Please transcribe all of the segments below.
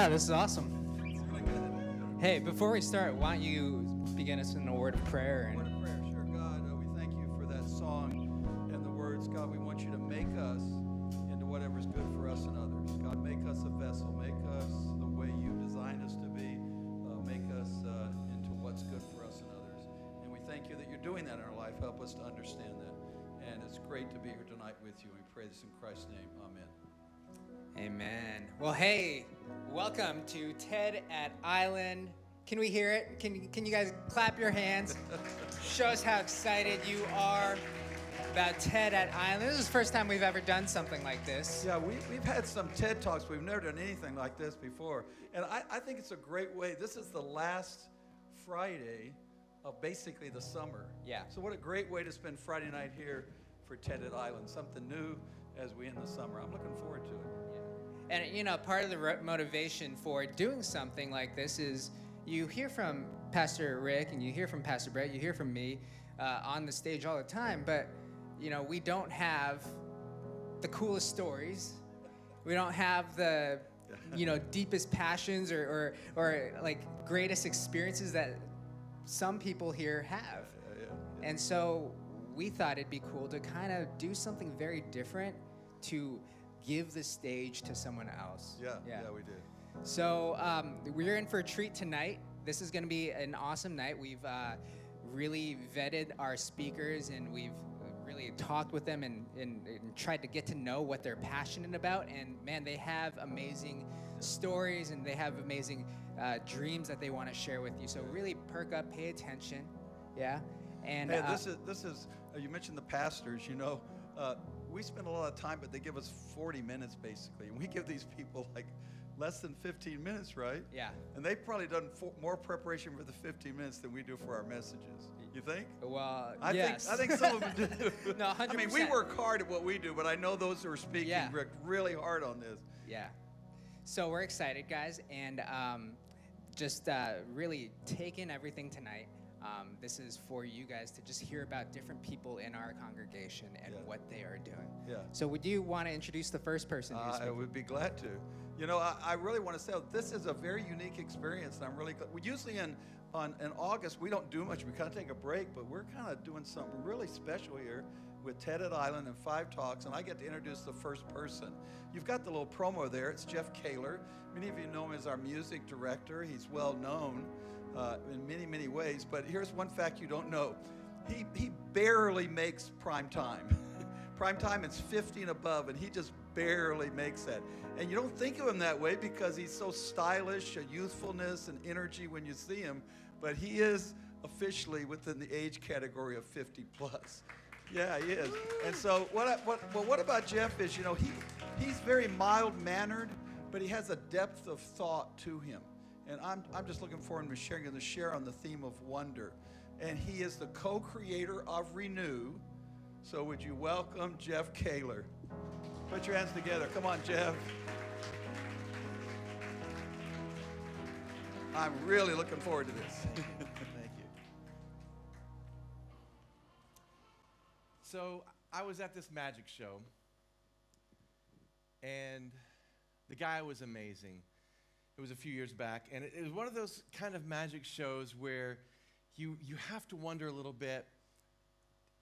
Yeah, this is awesome. Hey, before we start, why don't you begin us in a word of prayer? Word of prayer, sure. God, we thank you for that song and the words. God, we want you to make us into whatever's good for us and others. God, make us a vessel. Make us the way you designed us to be. Make us into what's good for us and others. And we thank you that you're doing that in our life. Help us to understand that. And it's great to be here tonight with you. We pray this in Christ's name. Amen. Amen. Well, hey, welcome to TED at Island. Can we hear it? Can you guys clap your hands? Show us how excited you are about TED at Island. This is the first time we've ever done something like this. Yeah, we've had some TED Talks. We've never done anything like this before. And I think it's a great way. This is the last Friday of basically the summer. Yeah. So what a great way to spend Friday night here for TED at Island. Something new as we end the summer. I'm looking forward to it. And, you know, part of the motivation for doing something like this is you hear from Pastor Rick and you hear from Pastor Brett, you hear from me on the stage all the time, but, you know, we don't have the coolest stories. We don't have the, you know, deepest passions or like greatest experiences that some people here have. Yeah. And so we thought it'd be cool to kind of do something very different to give the stage to someone else. Yeah, we did. So we're in for a treat tonight. This is going to be an awesome night. We've really vetted our speakers, and we've really talked with them and tried to get to know what they're passionate about. And man, they have amazing stories, and they have amazing dreams that they want to share with you. So really perk up, pay attention. Yeah. And hey, this is you mentioned the pastors, you know. We spend a lot of time, but they give us 40 minutes basically. And we give these people like less than 15 minutes, right? Yeah. And they've probably done more preparation for the 15 minutes than we do for our messages. You think? Well, yes. I think some of them do. No, 100%. I mean, we work hard at what we do, but I know those who are speaking work really hard on this. Yeah. So we're excited, guys, and just really take in everything tonight. This is for you guys to just hear about different people in our congregation and what they are doing. Yeah. So would you want to introduce the first person? I would be glad to. You know, I really want to say this is a very unique experience, and I'm really glad. We usually in August we don't do much. We kind of take a break, but we're kind of doing something really special here with TED at Island and 5 talks, and I get to introduce the first person. You've got the little promo there. It's Jeff Kaler. Many of you know him as our music director. He's well known in many, many ways, but here's one fact you don't know. He barely makes prime time. Prime time is 50 and above, and he just barely makes that. And you don't think of him that way because he's so stylish, a youthfulness and energy when you see him, but he is officially within the age category of 50 plus. Yeah, he is. And so what about Jeff is, you know, he's very mild-mannered, but he has a depth of thought to him. And I'm just looking forward to sharing to share on the theme of wonder. And he is the co-creator of Renew. So would you welcome Jeff Kaler? Put your hands together. Come on, Jeff. I'm really looking forward to this. Thank you. So I was at this magic show, and the guy was amazing. It was a few years back, and it was one of those kind of magic shows where you have to wonder a little bit,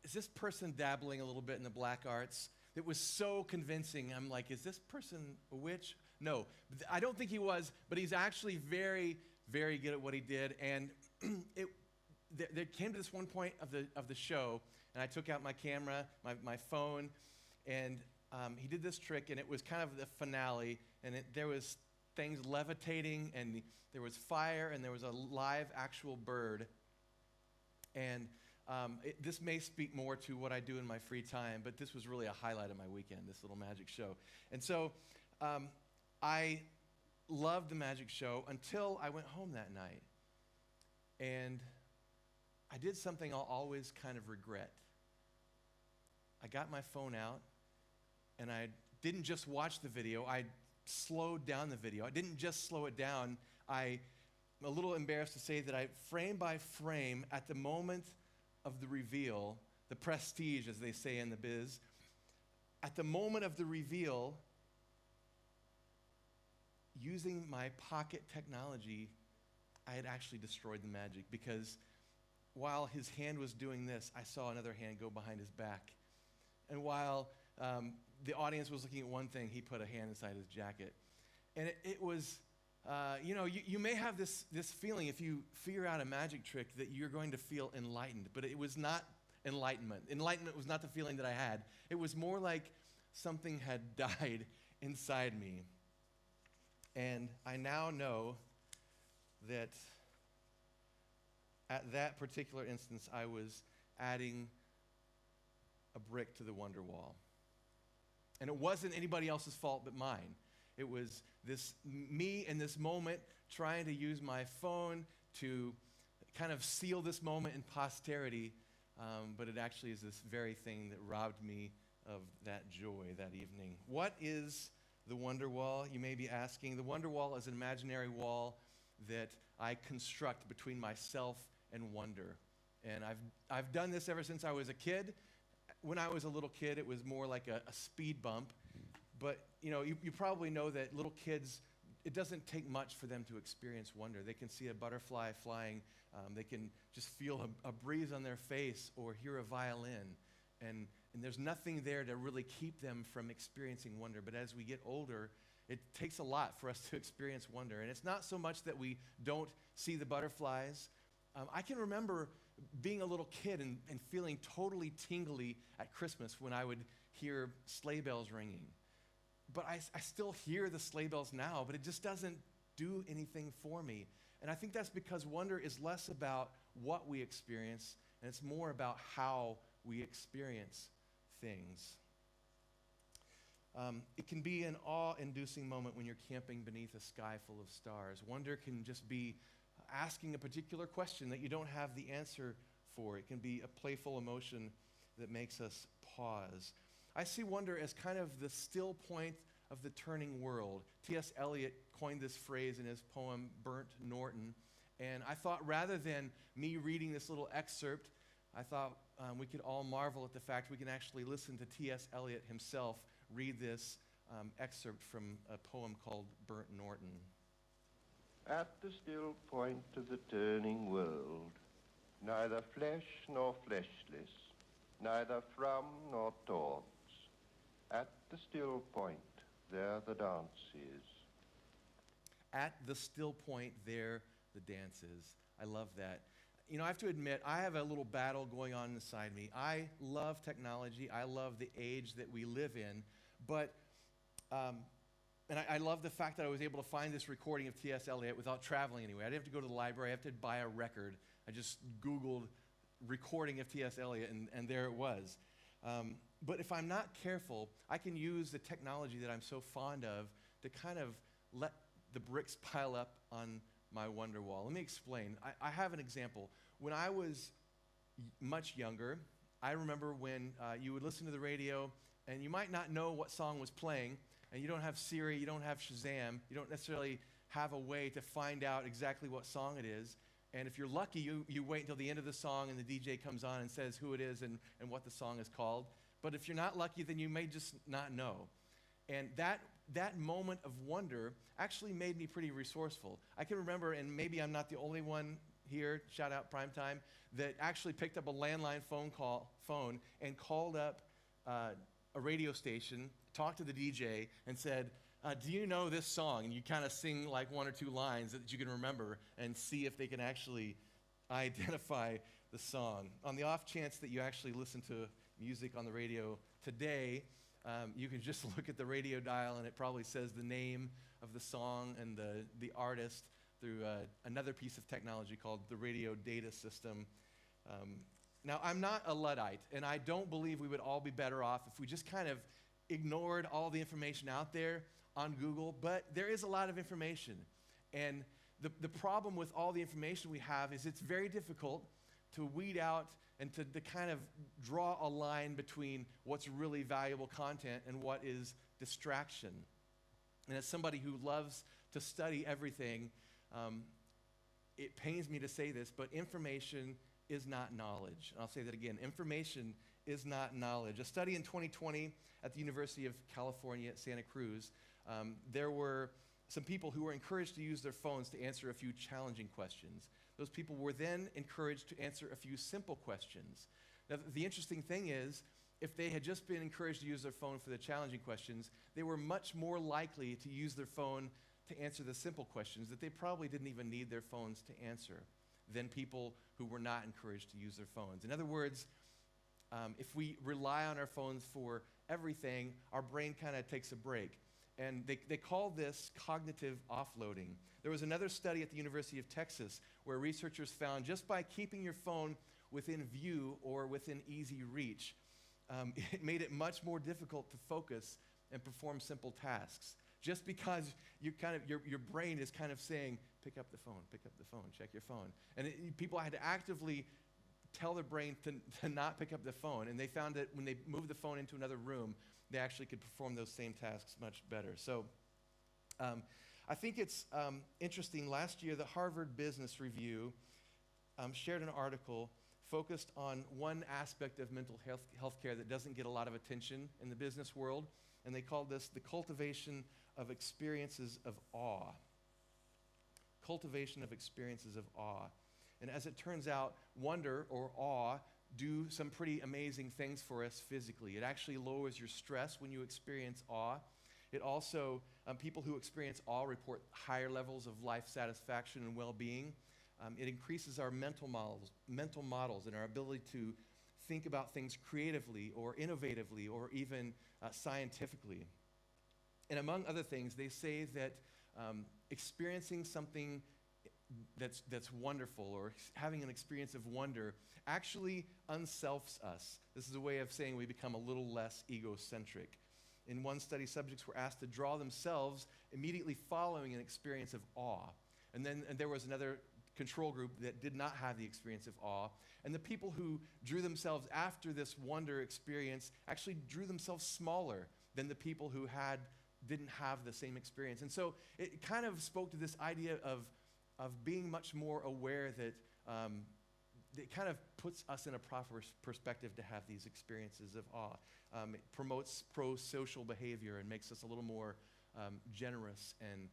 is this person dabbling a little bit in the black arts? It was so convincing. I'm like, is this person a witch? No, I don't think he was, but he's actually very, very good at what he did. And there came to this one point of the show, and I took out my camera, my phone, and he did this trick, and it was kind of the finale, and there was things levitating, and there was fire, and there was a live actual bird. And this may speak more to what I do in my free time, but this was really a highlight of my weekend, this little magic show. And so I loved the magic show until I went home that night. And I did something I'll always kind of regret. I got my phone out, and I didn't just watch the video, I slowed down the video. I didn't just slow it down. I'm a little embarrassed to say that I, frame by frame, at the moment of the reveal, the prestige, as they say in the biz, at the moment of the reveal, using my pocket technology, I had actually destroyed the magic, because while his hand was doing this, I saw another hand go behind his back. And while the audience was looking at one thing, he put a hand inside his jacket. And it was, you may have this feeling if you figure out a magic trick that you're going to feel enlightened, but it was not enlightenment. Enlightenment was not the feeling that I had. It was more like something had died inside me. And I now know that at that particular instance, I was adding a brick to the wonder wall. And it wasn't anybody else's fault but mine. It was me in this moment trying to use my phone to kind of seal this moment in posterity, but it actually is this very thing that robbed me of that joy that evening. What is the wonder wall, you may be asking? The wonder wall is an imaginary wall that I construct between myself and wonder. And I've done this ever since I was a kid. When I was a little kid, it was more like a speed bump. But you probably know that little kids, it doesn't take much for them to experience wonder. They can see a butterfly flying. They can just feel a breeze on their face or hear a violin. And there's nothing there to really keep them from experiencing wonder. But as we get older, it takes a lot for us to experience wonder. And it's not so much that we don't see the butterflies. I can remember being a little kid and feeling totally tingly at Christmas when I would hear sleigh bells ringing. But I still hear the sleigh bells now, but it just doesn't do anything for me. And I think that's because wonder is less about what we experience, and it's more about how we experience things. It can be an awe-inducing moment when you're camping beneath a sky full of stars. Wonder can just be asking a particular question that you don't have the answer for. It can be a playful emotion that makes us pause. I see wonder as kind of the still point of the turning world. T.S. Eliot coined this phrase in his poem, Burnt Norton. And I thought rather than me reading this little excerpt, I thought we could all marvel at the fact we can actually listen to T.S. Eliot himself read this excerpt from a poem called Burnt Norton. At the still point of the turning world, neither flesh nor fleshless, neither from nor taunts. At the still point, there the dance is. At the still point, there the dance is. I love that. I have to admit, I have a little battle going on inside me. I love technology. I love the age that we live in. But, and I love the fact that I was able to find this recording of T.S. Eliot without traveling anywhere. I didn't have to go to the library. I have to buy a record. I just Googled recording of T.S. Eliot, and there it was. But if I'm not careful, I can use the technology that I'm so fond of to kind of let the bricks pile up on my wonder wall. Let me explain. I have an example. When I was much younger, I remember when you would listen to the radio and you might not know what song was playing, and you don't have Siri, you don't have Shazam, you don't necessarily have a way to find out exactly what song it is. And if you're lucky, you wait until the end of the song and the DJ comes on and says who it is and what the song is called. But if you're not lucky, then you may just not know. And that moment of wonder actually made me pretty resourceful. I can remember, and maybe I'm not the only one here, shout out Primetime, that actually picked up a landline phone and called up a radio station, talked to the DJ, and said, do you know this song? And you kind of sing like one or two lines that you can remember and see if they can actually identify the song. On the off chance that you actually listen to music on the radio today, you can just look at the radio dial and it probably says the name of the song and the artist through another piece of technology called the radio data system. Now, I'm not a Luddite, and I don't believe we would all be better off if we just kind of ignored all the information out there on Google, but there is a lot of information. And the problem with all the information we have is it's very difficult to weed out and to kind of draw a line between what's really valuable content and what is distraction. And as somebody who loves to study everything, it pains me to say this, but information is not knowledge. And I'll say that again. Information is not knowledge. A study in 2020 at the University of California at Santa Cruz, there were some people who were encouraged to use their phones to answer a few challenging questions. Those people were then encouraged to answer a few simple questions. Now, the interesting thing is, if they had just been encouraged to use their phone for the challenging questions, they were much more likely to use their phone to answer the simple questions that they probably didn't even need their phones to answer than people who were not encouraged to use their phones. In other words, if we rely on our phones for everything, our brain kind of takes a break. And they call this cognitive offloading. There was another study at the University of Texas where researchers found just by keeping your phone within view or within easy reach, it made it much more difficult to focus and perform simple tasks. Just because your brain is kind of saying, pick up the phone, check your phone. And people had to actively tell their brain to not pick up the phone. And they found that when they moved the phone into another room, they actually could perform those same tasks much better. So I think it's interesting. Last year, the Harvard Business Review shared an article focused on one aspect of mental health care that doesn't get a lot of attention in the business world. And they called this the cultivation of experiences of awe. Cultivation of experiences of awe. And as it turns out, wonder or awe do some pretty amazing things for us physically. It actually lowers your stress when you experience awe. It also, people who experience awe report higher levels of life satisfaction and well-being. It increases our mental models and our ability to think about things creatively or innovatively or even scientifically. And among other things, they say that experiencing something that's wonderful or having an experience of wonder actually unselfs us. This is a way of saying we become a little less egocentric. In one study, subjects were asked to draw themselves immediately following an experience of awe. And there was another control group that did not have the experience of awe. And the people who drew themselves after this wonder experience actually drew themselves smaller than the people who didn't have the same experience. And so it kind of spoke to this idea of being much more aware that it kind of puts us in a proper perspective to have these experiences of awe. It promotes pro-social behavior and makes us a little more generous and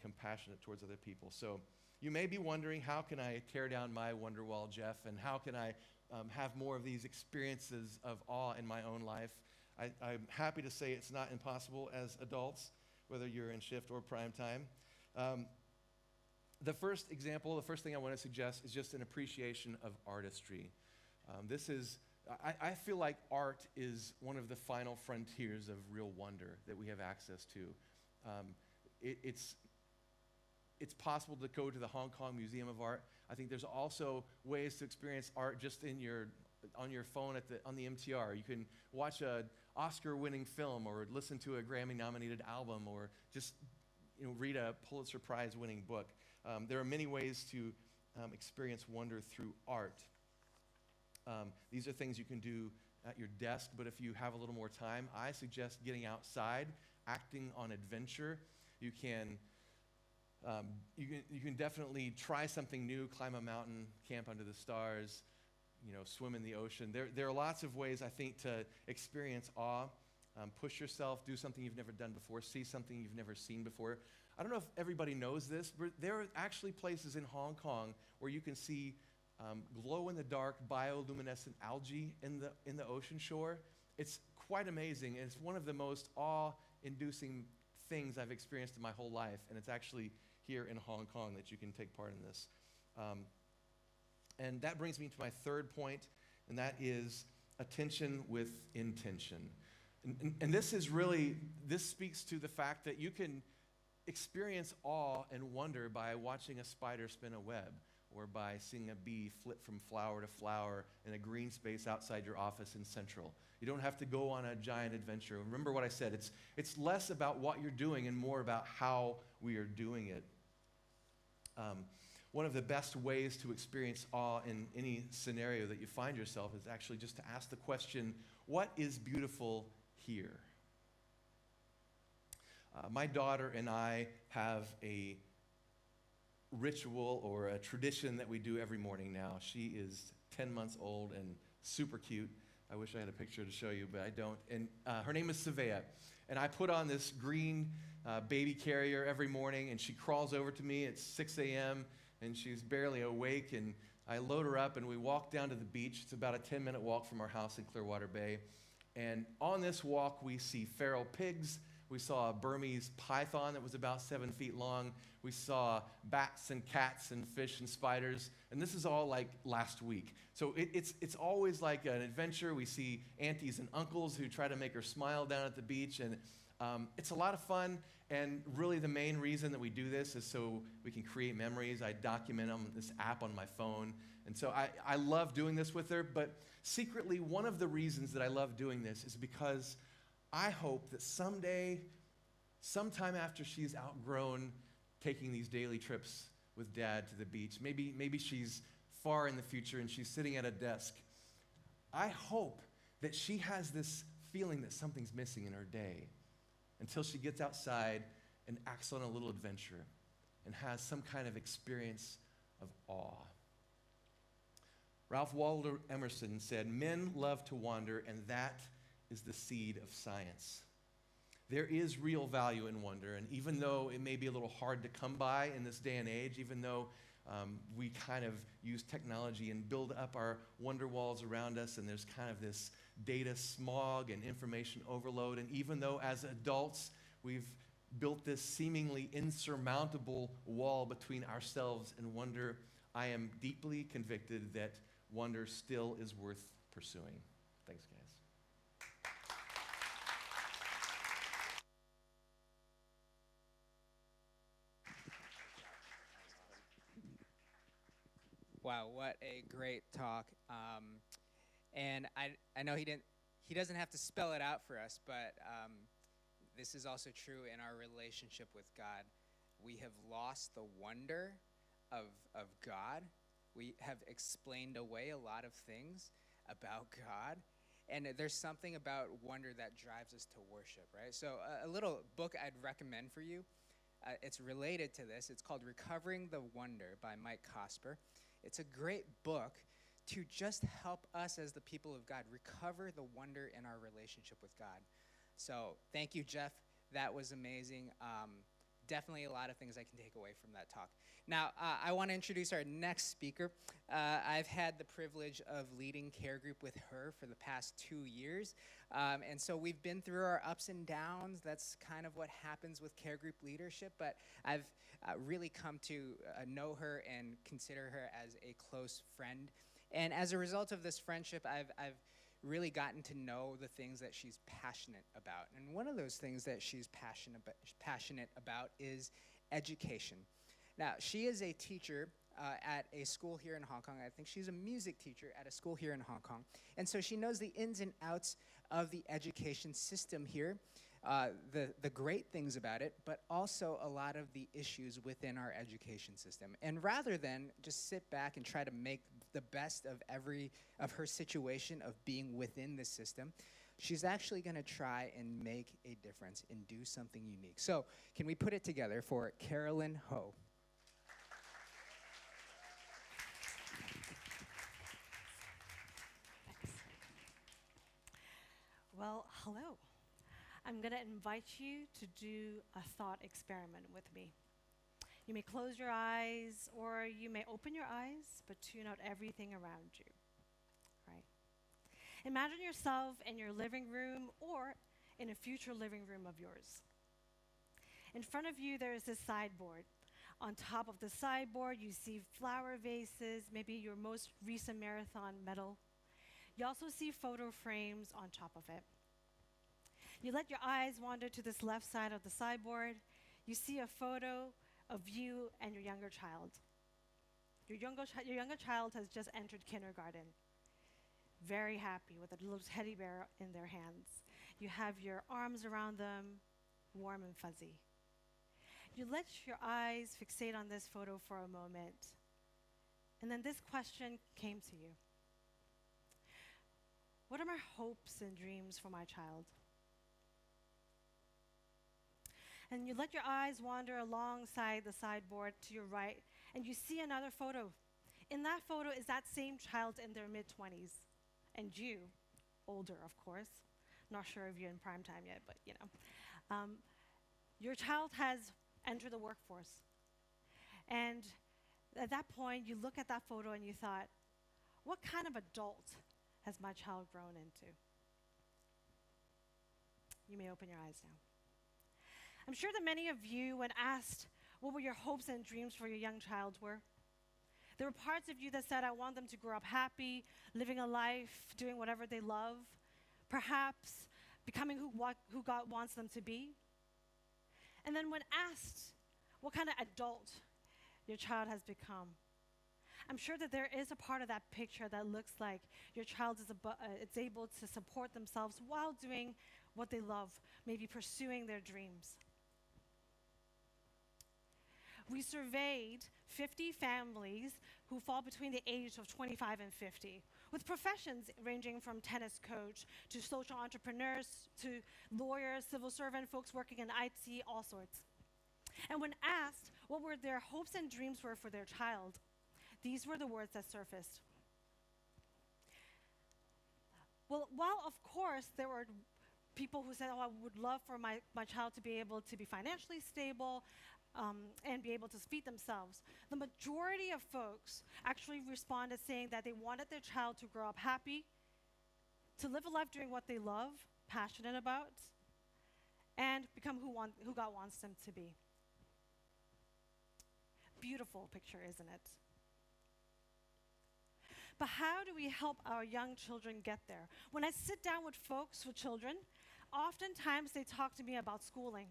compassionate towards other people. So you may be wondering, how can I tear down my wonder wall, Jeff, and how can I have more of these experiences of awe in my own life? I'm happy to say it's not impossible as adults, whether you're in shift or prime time. The first thing I want to suggest is just an appreciation of artistry. I feel like art is one of the final frontiers of real wonder that we have access to. It's possible to go to the Hong Kong Museum of Art. I think there's also ways to experience art just on your phone on the MTR. You can watch an Oscar-winning film or listen to a Grammy-nominated album or just read a Pulitzer Prize-winning book. There are many ways to experience wonder through art. These are things you can do at your desk, but if you have a little more time, I suggest getting outside, acting on adventure. You can definitely try something new, climb a mountain, camp under the stars, swim in the ocean. There are lots of ways, I think, to experience awe. Push yourself, do something you've never done before, see something you've never seen before. I don't know if everybody knows this, but there are actually places in Hong Kong where you can see glow-in-the-dark bioluminescent algae in the ocean shore. It's quite amazing, and it's one of the most awe-inducing things I've experienced in my whole life, and it's actually here in Hong Kong that you can take part in this. And that brings me to my third point, and that is attention with intention. And this speaks to the fact that you can experience awe and wonder by watching a spider spin a web or by seeing a bee flip from flower to flower in a green space outside your office in Central. You don't have to go on a giant adventure. Remember what I said, it's less about what you're doing and more about how we are doing it. One of the best ways to experience awe in any scenario that you find yourself is actually just to ask the question, what is beautiful here? My daughter and I have a ritual or a tradition that we do every morning now. She is 10 months old and super cute. I wish I had a picture to show you, but I don't. And her name is Savea. And I put on this green baby carrier every morning, and she crawls over to me at 6 a.m., and she's barely awake, and I load her up, and we walk down to the beach. It's about a 10-minute walk from our house in Clearwater Bay. And on this walk, we see feral pigs. We saw a Burmese python that was about 7 feet long. We saw bats and cats and fish and spiders. And this is all like last week. So it's always like an adventure. We see aunties and uncles who try to make her smile down at the beach. And it's a lot of fun. And really the main reason that we do this is so we can create memories. I document them, this app on my phone. And so I love doing this with her. But secretly, one of the reasons that I love doing this is because I hope that someday, sometime after she's outgrown taking these daily trips with Dad to the beach, maybe she's far in the future and she's sitting at a desk, I hope that she has this feeling that something's missing in her day until she gets outside and acts on a little adventure and has some kind of experience of awe. Ralph Waldo Emerson said, "Men love to wander, and that is the seed of science." There is real value in wonder, and even though it may be a little hard to come by in this day and age, even though we kind of use technology and build up our wonder walls around us, and there's kind of this data smog and information overload, and even though as adults we've built this seemingly insurmountable wall between ourselves and wonder, I am deeply convicted that wonder still is worth pursuing. Thanks, guys. Wow, what a great talk. And I know he doesn't have to spell it out for us, but this is also true in our relationship with God. We have lost the wonder of God. We have explained away a lot of things about God. And there's something about wonder that drives us to worship, right? So a little book I'd recommend for you, it's related to this. It's called Recovering the Wonder by Mike Cosper. It's a great book to just help us as the people of God recover the wonder in our relationship with God. So thank you, Jeff. That was amazing. Definitely a lot of things I can take away from that talk. Now, I want to introduce our next speaker. I've had the privilege of leading care group with her for the past 2 years. And so we've been through our ups and downs. That's kind of what happens with care group leadership. But I've really come to know her and consider her as a close friend. And as a result of this friendship, I've really gotten to know the things that she's passionate about. And one of those things that she's passionate about is education. Now, she is a teacher at a school here in Hong Kong. I think she's a music teacher at a school here in Hong Kong. And so she knows the ins and outs of the education system here, the great things about it, but also a lot of the issues within our education system. And rather than just sit back and try to make the best of her situation of being within the system, she's actually going to try and make a difference and do something unique. So can we put it together for Carolyn Ho? Well, hello. I'm going to invite you to do a thought experiment with me. You may close your eyes, or you may open your eyes, but tune out everything around you, right? Imagine yourself in your living room or in a future living room of yours. In front of you, there is this sideboard. On top of the sideboard, you see flower vases, maybe your most recent marathon medal. You also see photo frames on top of it. You let your eyes wander to this left side of the sideboard. You see a photo of you and your younger child. Your younger child has just entered kindergarten, very happy with a little teddy bear in their hands. You have your arms around them, warm and fuzzy. You let your eyes fixate on this photo for a moment, and then this question came to you. What are my hopes and dreams for my child? And you let your eyes wander alongside the sideboard to your right, and you see another photo. In that photo is that same child in their mid-20s, and you, older, of course. Not sure if you're in prime time yet, but you know. Your child has entered the workforce. And at that point, you look at that photo and you thought, what kind of adult has my child grown into? You may open your eyes now. I'm sure that many of you, when asked what were your hopes and dreams for your young child were, there were parts of you that said, I want them to grow up happy, living a life, doing whatever they love, perhaps becoming who God wants them to be. And then when asked what kind of adult your child has become, I'm sure that there is a part of that picture that looks like your child is able to support themselves while doing what they love, maybe pursuing their dreams. We surveyed 50 families who fall between the age of 25 and 50, with professions ranging from tennis coach to social entrepreneurs to lawyers, civil servant, folks working in IT, all sorts. And when asked what were their hopes and dreams were for their child, these were the words that surfaced. Well, while of course there were people who said, oh, I would love for my child to be able to be financially stable and be able to feed themselves, the majority of folks actually responded saying that they wanted their child to grow up happy, to live a life doing what they love, passionate about, and become who God wants them to be. Beautiful picture, isn't it? But how do we help our young children get there? When I sit down with folks with children, oftentimes they talk to me about schooling.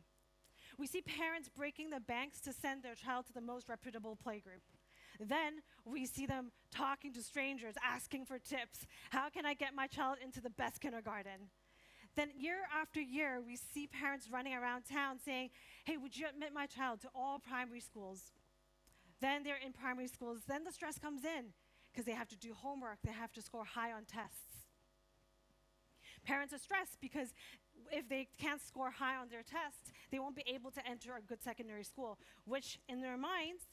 We see parents breaking the banks to send their child to the most reputable playgroup. Then we see them talking to strangers, asking for tips. How can I get my child into the best kindergarten? Then year after year, we see parents running around town saying, hey, would you admit my child to all primary schools? Then they're in primary schools. Then the stress comes in because they have to do homework. They have to score high on tests. Parents are stressed because if they can't score high on their tests, they won't be able to enter a good secondary school, which in their minds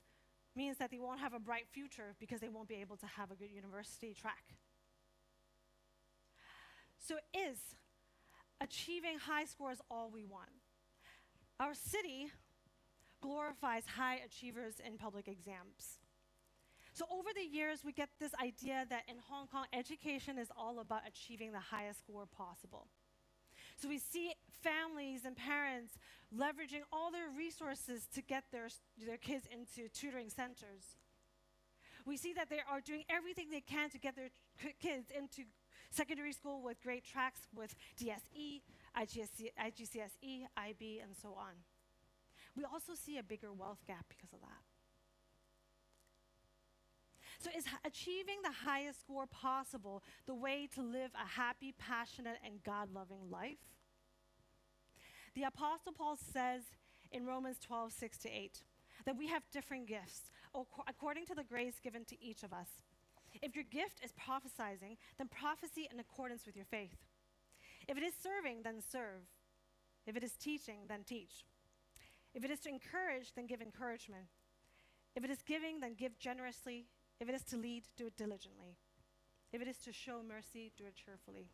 means that they won't have a bright future because they won't be able to have a good university track. So is achieving high scores all we want? Our city glorifies high achievers in public exams. So over the years, we get this idea that in Hong Kong, education is all about achieving the highest score possible. So we see families and parents leveraging all their resources to get their kids into tutoring centers. We see that they are doing everything they can to get their kids into secondary school with great tracks with DSE, IGCSE, IB, and so on. We also see a bigger wealth gap because of that. So is achieving the highest score possible the way to live a happy, passionate, and God-loving life? The Apostle Paul says in Romans 12:6-8, that we have different gifts according to the grace given to each of us. If your gift is prophesying, then prophecy in accordance with your faith. If it is serving, then serve. If it is teaching, then teach. If it is to encourage, then give encouragement. If it is giving, then give generously. If it is to lead, do it diligently. If it is to show mercy, do it cheerfully.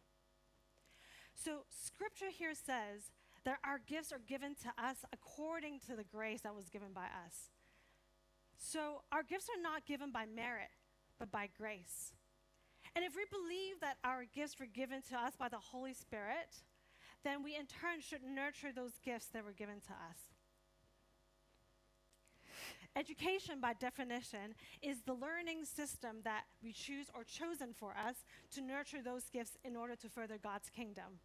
So scripture here says that our gifts are given to us according to the grace that was given by us. So our gifts are not given by merit, but by grace. And if we believe that our gifts were given to us by the Holy Spirit, then we in turn should nurture those gifts that were given to us. Education, by definition, is the learning system that we choose or chosen for us to nurture those gifts in order to further God's kingdom.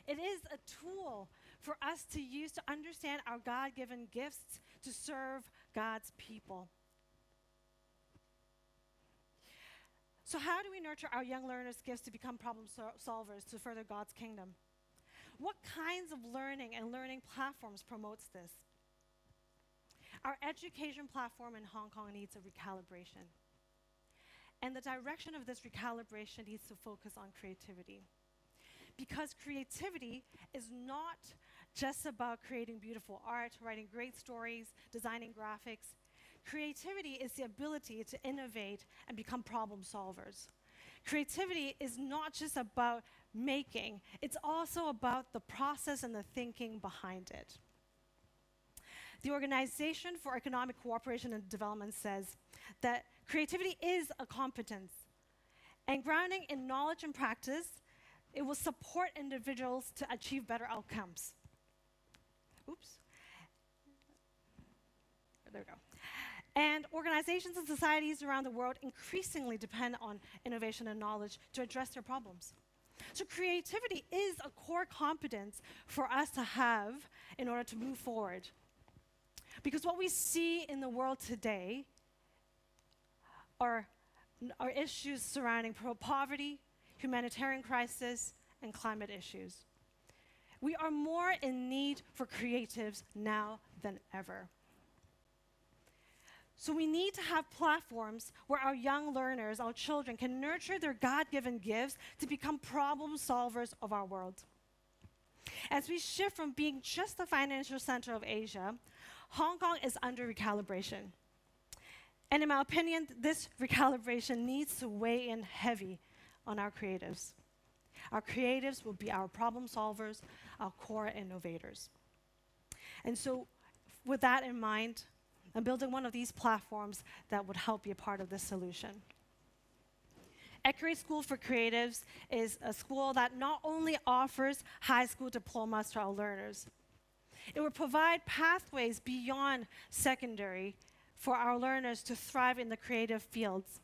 It is a tool for us to use to understand our God-given gifts to serve God's people. So how do we nurture our young learners' gifts to become problem solvers to further God's kingdom? What kinds of learning and learning platforms promotes this? Our education platform in Hong Kong needs a recalibration. And the direction of this recalibration needs to focus on creativity. Because creativity is not just about creating beautiful art, writing great stories, designing graphics. Creativity is the ability to innovate and become problem solvers. Creativity is not just about making, it's also about the process and the thinking behind it. The Organization for Economic Cooperation and Development says that creativity is a competence, and grounding in knowledge and practice, it will support individuals to achieve better outcomes. Oops. There we go. And organizations and societies around the world increasingly depend on innovation and knowledge to address their problems. So creativity is a core competence for us to have in order to move forward. Because what we see in the world today are issues surrounding poverty, humanitarian crisis, and climate issues. We are more in need for creatives now than ever. So we need to have platforms where our young learners, our children, can nurture their God-given gifts to become problem solvers of our world. As we shift from being just the financial center of Asia, Hong Kong is under recalibration. And in my opinion, this recalibration needs to weigh in heavy on our creatives. Our creatives will be our problem solvers, our core innovators. And so with that in mind, I'm building one of these platforms that would help be a part of this solution. Curated School for Creatives is a school that not only offers high school diplomas to our learners, it will provide pathways beyond secondary for our learners to thrive in the creative fields.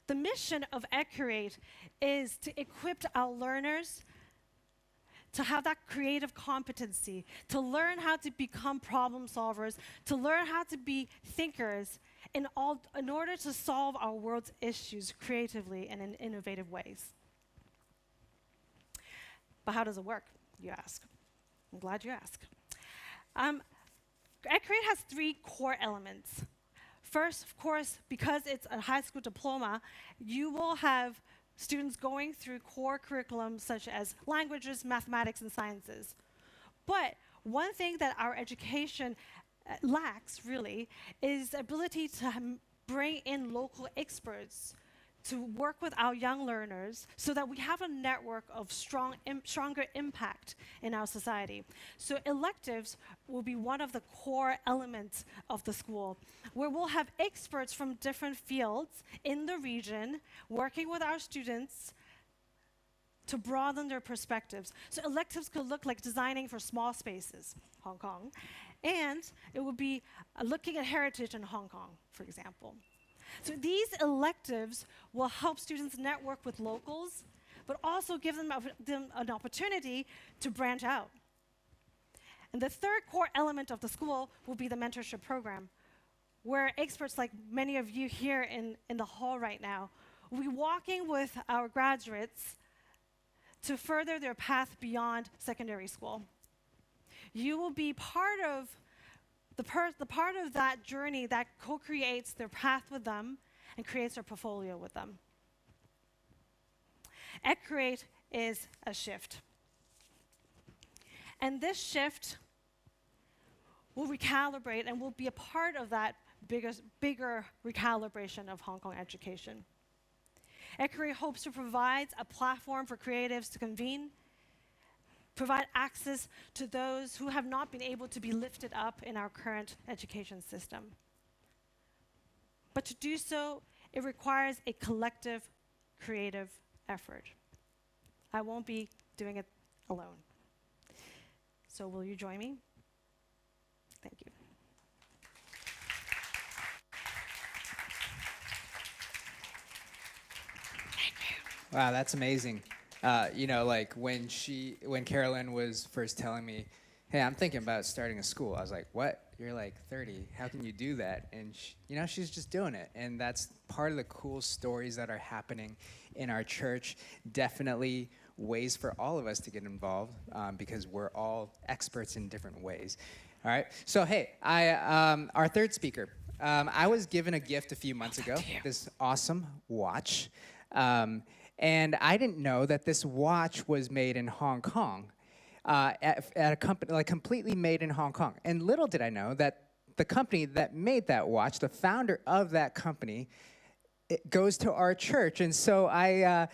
The mission of Curated is to equip our learners to have that creative competency, to learn how to become problem solvers, to learn how to be thinkers in order to solve our world's issues creatively and in innovative ways. But how does it work, you ask? I'm glad you asked. Curated has 3 core elements. First, of course, because it's a high school diploma, you will have students going through core curriculums such as languages, mathematics, and sciences. But one thing that our education lacks, really, is the ability to bring in local experts to work with our young learners so that we have a network of stronger impact in our society. So electives will be one of the core elements of the school, where we'll have experts from different fields in the region working with our students to broaden their perspectives. So electives could look like designing for small spaces, Hong Kong, and it would be looking at heritage in Hong Kong, for example. So these electives will help students network with locals, but also give them an opportunity to branch out. And the third core element of the school will be the mentorship program, where experts like many of you here in the hall right now will be walking with our graduates to further their path beyond secondary school. You will be part of the part of that journey that co-creates their path with them and creates their portfolio with them. Curated is a shift. And this shift will recalibrate and will be a part of that bigger recalibration of Hong Kong education. Curated hopes to provide a platform for creatives to convene, provide access to those who have not been able to be lifted up in our current education system. But to do so, it requires a collective creative effort. I won't be doing it alone. So will you join me? Thank you. Wow, that's amazing. You know, like when Carolyn was first telling me, hey, I'm thinking about starting a school, I was like, what? You're like 30, how can you do that? And you know, she's just doing it. And that's part of the cool stories that are happening in our church. Definitely ways for all of us to get involved because we're all experts in different ways. All right, so hey, our third speaker, I was given a gift a few months ago, this awesome watch. And I didn't know that this watch was made in Hong Kong, at a company, like completely made in Hong Kong. And little did I know that the company that made that watch, the founder of that company, it goes to our church. And so I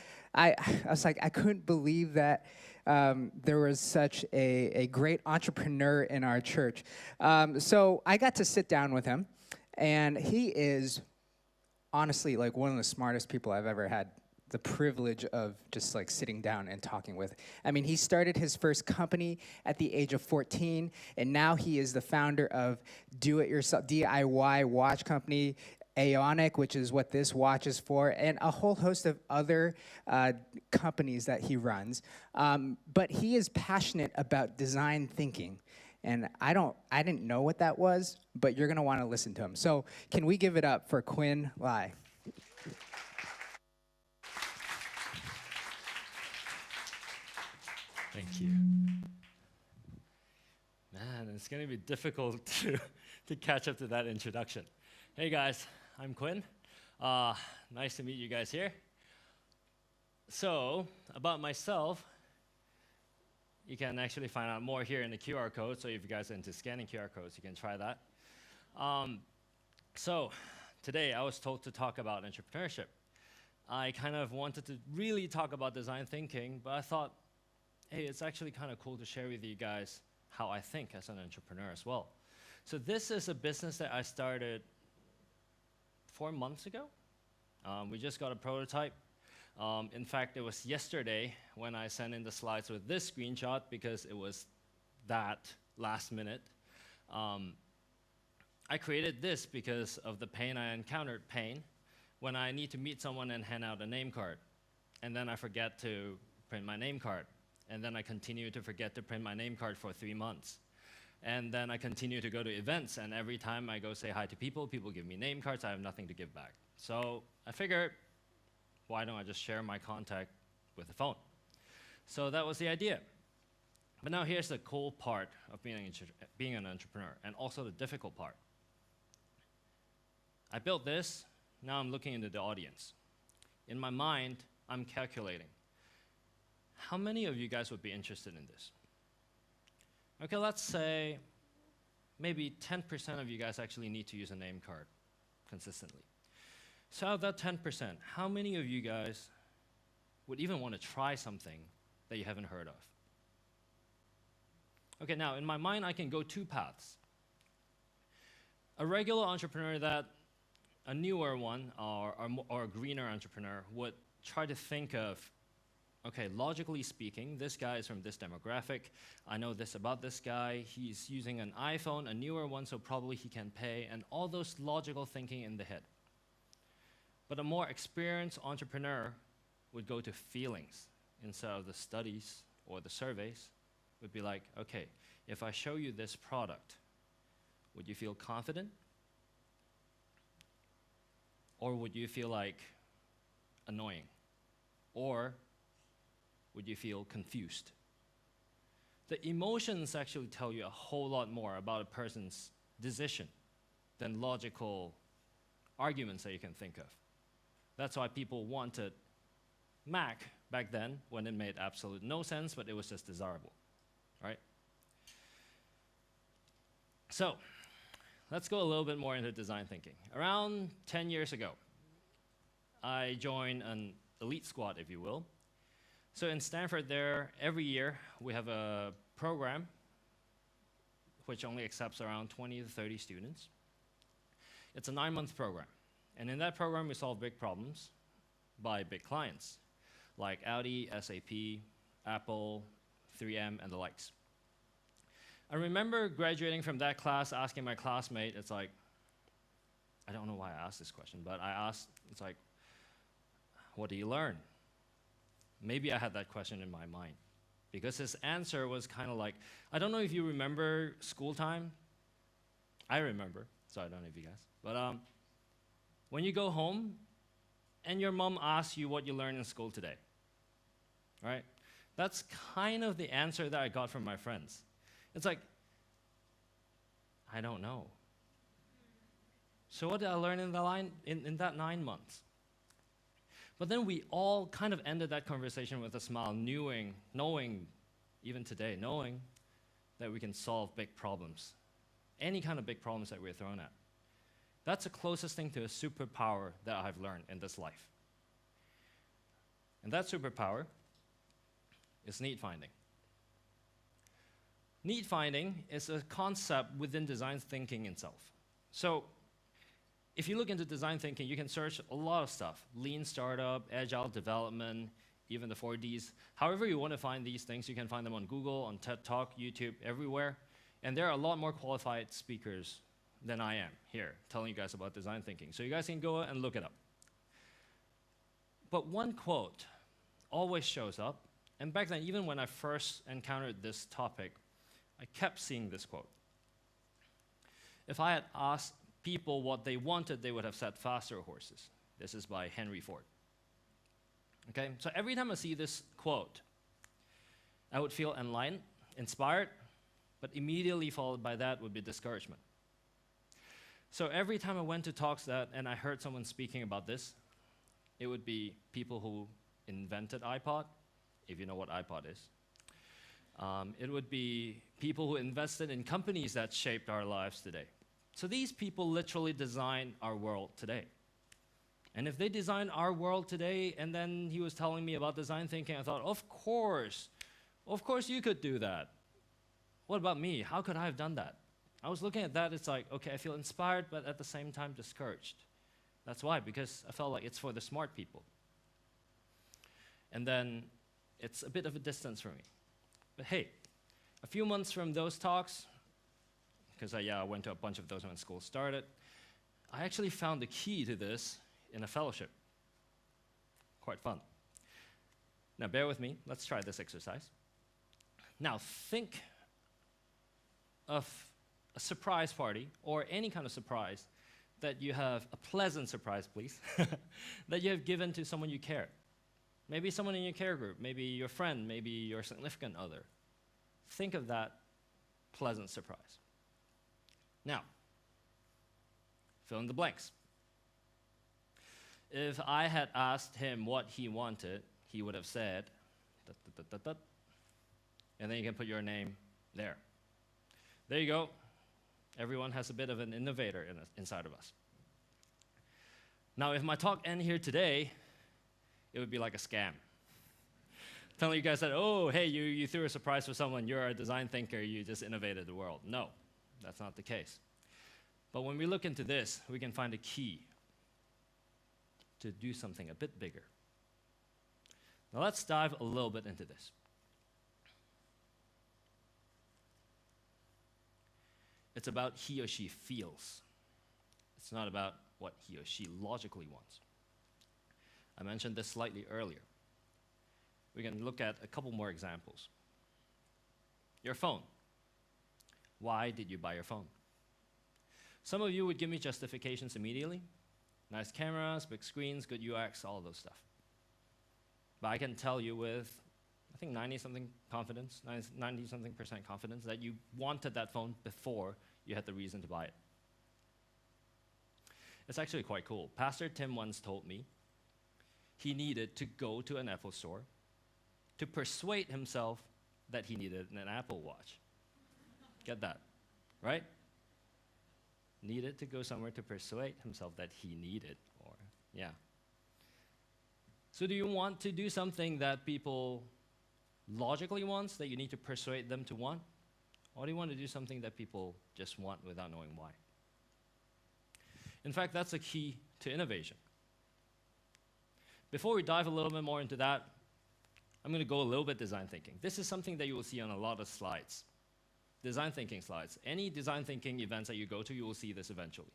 was like, I couldn't believe that there was such a great entrepreneur in our church. So I got to sit down with him, and he is honestly like one of the smartest people I've ever had the privilege of just like sitting down and talking with. I mean, he started his first company at the age of 14, and now he is the founder of do-it-yourself DIY watch company, Aeonic, which is what this watch is for, and a whole host of other companies that he runs. But he is passionate about design thinking. And I didn't know what that was, but you're gonna wanna listen to him. So can we give it up for Quinn Lie? Thank you. Man, it's going to be difficult to catch up to that introduction. Hey guys, I'm Quinn. Nice to meet you guys here. So, about myself, you can actually find out more here in the QR code. So if you guys are into scanning QR codes, you can try that. So, today I was told to talk about entrepreneurship. I kind of wanted to really talk about design thinking, but I thought, hey, it's actually kind of cool to share with you guys how I think as an entrepreneur as well. So this is a business that I started 4 months ago. We just got a prototype. In fact, it was yesterday when I sent in the slides with this screenshot because it was that last minute. I created this because of the pain I encountered when I need to meet someone and hand out a name card. And then I forget to print my name card. And then I continue to forget to print my name card for 3 months. And then I continue to go to events, and every time I go say hi to people, people give me name cards, I have nothing to give back. So I figured, why don't I just share my contact with a phone? So that was the idea. But now here's the cool part of being an entrepreneur, and also the difficult part. I built this, now I'm looking into the audience. In my mind, I'm calculating. How many of you guys would be interested in this? Okay, let's say maybe 10% of you guys actually need to use a name card consistently. So out of that 10%, how many of you guys would even want to try something that you haven't heard of? Okay, now in my mind, I can go 2 paths. A regular entrepreneur a newer one, or a greener entrepreneur would try to think of, okay, logically speaking, this guy is from this demographic. I know this about this guy. He's using an iPhone, a newer one, so probably he can pay, and all those logical thinking in the head. But a more experienced entrepreneur would go to feelings instead of the studies or the surveys. Would be like, okay, if I show you this product, would you feel confident? Or would you feel like annoying? Or would you feel confused? The emotions actually tell you a whole lot more about a person's decision than logical arguments that you can think of. That's why people wanted Mac back then, when it made absolute no sense, but it was just desirable, right? So let's go a little bit more into design thinking. Around 10 years ago, I joined an elite squad, if you will. So in Stanford there, every year, we have a program which only accepts around 20 to 30 students. It's a 9-month program. And in that program, we solve big problems by big clients, like Audi, SAP, Apple, 3M, and the likes. I remember graduating from that class, asking my classmate, it's like, I don't know why I asked this question, but I asked, it's like, what do you learn? Maybe I had that question in my mind, because his answer was kind of like, I don't know if you remember school time. I remember, so I don't know if you guys. But when you go home and your mom asks you what you learned in school today, right? That's kind of the answer that I got from my friends. It's like, I don't know. So what did I learn in that 9 months? But then we all kind of ended that conversation with a smile, knowing, even today, knowing that we can solve big problems, any kind of big problems that we're thrown at. That's the closest thing to a superpower that I've learned in this life. And that superpower is need finding. Need finding is a concept within design thinking itself. So if you look into design thinking, you can search a lot of stuff. Lean startup, agile development, even the 4Ds. However you want to find these things, you can find them on Google, on TED Talk, YouTube, everywhere. And there are a lot more qualified speakers than I am here telling you guys about design thinking. So you guys can go and look it up. But one quote always shows up. And back then, even when I first encountered this topic, I kept seeing this quote. If I had asked people what they wanted, they would have said faster horses. This is by Henry Ford. Okay, so every time I see this quote, I would feel enlightened, inspired, but immediately followed by that would be discouragement. So every time I went to talks and I heard someone speaking about this, it would be people who invented iPod, if you know what iPod is. It would be people who invested in companies that shaped our lives today. So these people literally design our world today. And if they design our world today, and then he was telling me about design thinking, I thought, of course you could do that. What about me? How could I have done that? I was looking at that, it's like, okay, I feel inspired, but at the same time discouraged. That's why, because I felt like it's for the smart people. And then it's a bit of a distance for me. But hey, a few months from those talks, because I went to a bunch of those when school started, I actually found the key to this in a fellowship. Quite fun. Now bear with me, let's try this exercise. Now think of a surprise party, or any kind of surprise that you have, a pleasant surprise please, that you have given to someone you care. Maybe someone in your care group, maybe your friend, maybe your significant other. Think of that pleasant surprise. Now, fill in the blanks. If I had asked him what he wanted, he would have said, da, da, da, da, da, and then you can put your name there. There you go. Everyone has a bit of an innovator inside of us. Now, if my talk ended here today, it would be like a scam. Telling you guys that, oh, hey, you threw a surprise for someone, you're a design thinker, you just innovated the world. No, that's not the case. But when we look into this, we can find a key to do something a bit bigger. Now let's dive a little bit into this. It's about he or she feels. It's not about what he or she logically wants. I mentioned this slightly earlier. We can look at a couple more examples. Your phone. Why did you buy your phone? Some of you would give me justifications immediately. Nice cameras, big screens, good UX, all of those stuff. But I can tell you with, I think 90-something confidence, 90-something% confidence that you wanted that phone before you had the reason to buy it. It's actually quite cool. Pastor Tim once told me he needed to go to an Apple store to persuade himself that he needed an Apple Watch. Get that, right? Needed to go somewhere to persuade himself that he needed, or, yeah. So do you want to do something that people logically want, that you need to persuade them to want? Or do you want to do something that people just want without knowing why? In fact, that's the key to innovation. Before we dive a little bit more into that, I'm going to go a little bit design thinking. This is something that you will see on a lot of slides. Design thinking slides. Any design thinking events that you go to, you will see this eventually.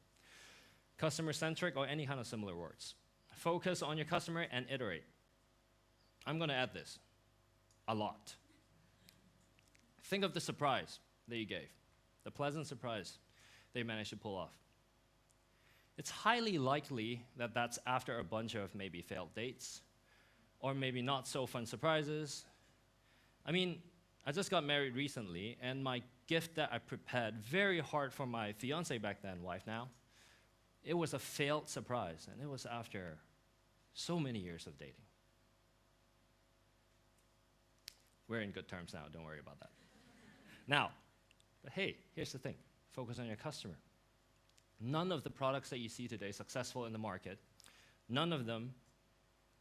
Customer-centric or any kind of similar words. Focus on your customer and iterate. I'm going to add this a lot. Think of the surprise that you gave, the pleasant surprise that you managed to pull off. It's highly likely that that's after a bunch of maybe failed dates, or maybe not so fun surprises. I mean, I just got married recently, and my gift that I prepared very hard for my fiance back then, wife now, it was a failed surprise, and it was after so many years of dating. We're in good terms now, don't worry about that. Now, but hey, here's the thing, focus on your customer. None of the products that you see today successful in the market, none of them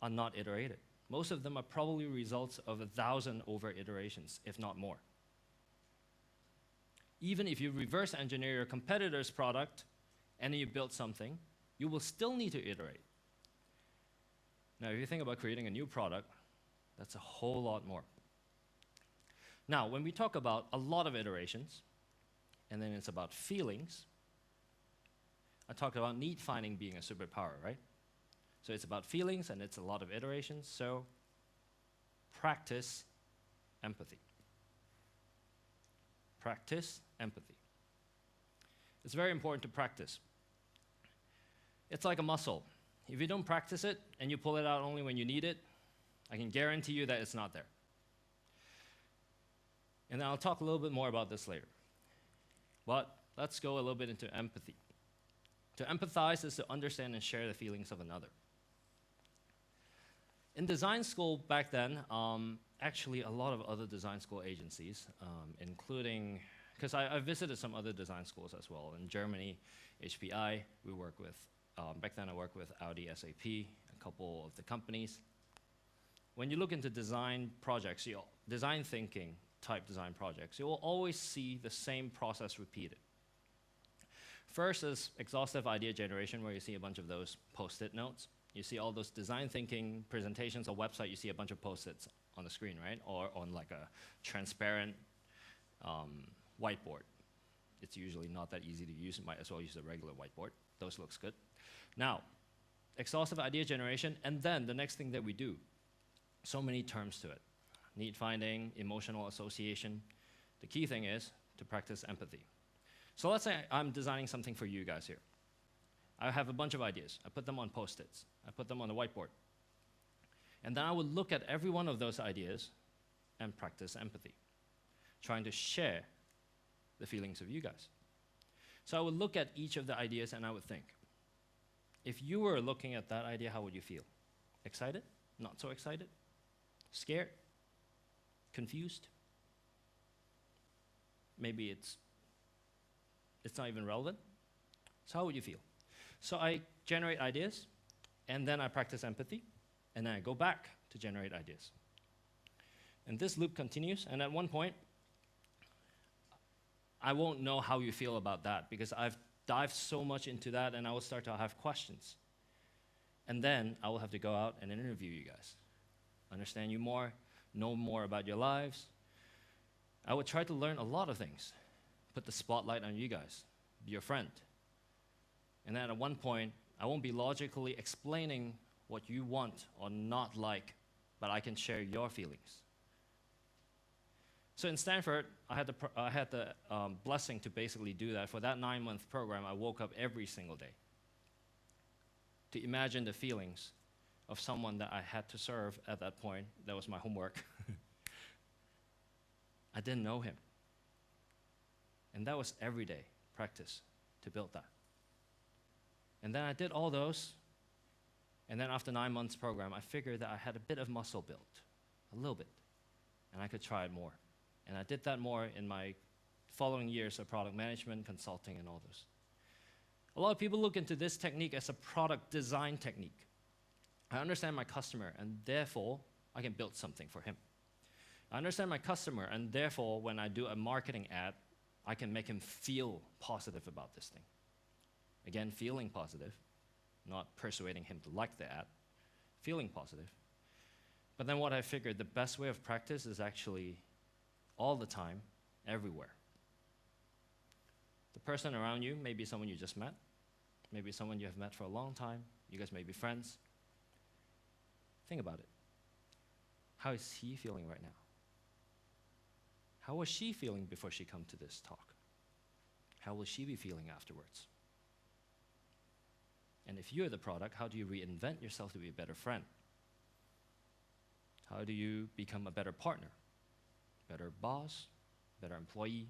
are not iterated. Most of them are probably results of 1,000 over iterations, if not more. even if you reverse engineer your competitor's product and then you build something, you will still need to iterate. Now, if you think about creating a new product, that's a whole lot more. Now, when we talk about a lot of iterations, and then it's about feelings, I talked about need finding being a superpower, right? So it's about feelings, and it's a lot of iterations, so practice empathy. Practice empathy. It's very important to practice. It's like a muscle. If you don't practice it, and you pull it out only when you need it, I can guarantee you that it's not there. And I'll talk a little bit more about this later. But let's go a little bit into empathy. To empathize is to understand and share the feelings of another. In design school back then, actually a lot of other design school agencies, including, because I visited some other design schools as well. In Germany, HPI, we work with, back then I worked with Audi, SAP, a couple of the companies. When you look into design projects, design thinking type design projects, you will always see the same process repeated. First is exhaustive idea generation, where you see a bunch of those post-it notes. You see all those design thinking presentations or website, you see a bunch of post-its on the screen, right? Or on like a transparent whiteboard. It's usually not that easy to use. You might as well use a regular whiteboard. Those looks good. Now, exhaustive idea generation, and then the next thing that we do, so many terms to it. Need finding, emotional association. The key thing is to practice empathy. So let's say I'm designing something for you guys here. I have a bunch of ideas. I put them on post-its. I put them on the whiteboard. And then I would look at every one of those ideas and practice empathy, trying to share the feelings of you guys. So I would look at each of the ideas and I would think, if you were looking at that idea, how would you feel? Excited? Not so excited? Scared? Confused? Maybe it's not even relevant. So how would you feel? So I generate ideas, and then I practice empathy, and then I go back to generate ideas. And this loop continues, and at one point, I won't know how you feel about that, because I've dived so much into that, and I will start to have questions. And then I will have to go out and interview you guys, understand you more, know more about your lives. I would try to learn a lot of things, put the spotlight on you guys, be your friend. And then at one point, I won't be logically explaining what you want or not like, but I can share your feelings. So in Stanford, I had the blessing to basically do that. For that 9-month program, I woke up every single day to imagine the feelings of someone that I had to serve at that point. That was my homework. I didn't know him. And that was everyday practice to build that. And then I did all those, and then after 9 months program, I figured that I had a bit of muscle built, a little bit, and I could try it more. And I did that more in my following years of product management, consulting, and all those. A lot of people look into this technique as a product design technique. I understand my customer, and therefore, I can build something for him. I understand my customer, and therefore, when I do a marketing ad, I can make him feel positive about this thing. Again, feeling positive, not persuading him to like the ad, feeling positive. But then what I figured, the best way of practice is actually all the time, everywhere. The person around you may be someone you just met, maybe someone you have met for a long time, you guys may be friends. Think about it. How is he feeling right now? How was she feeling before she come to this talk? How will she be feeling afterwards? And if you're the product, how do you reinvent yourself to be a better friend? How do you become a better partner, better boss, better employee?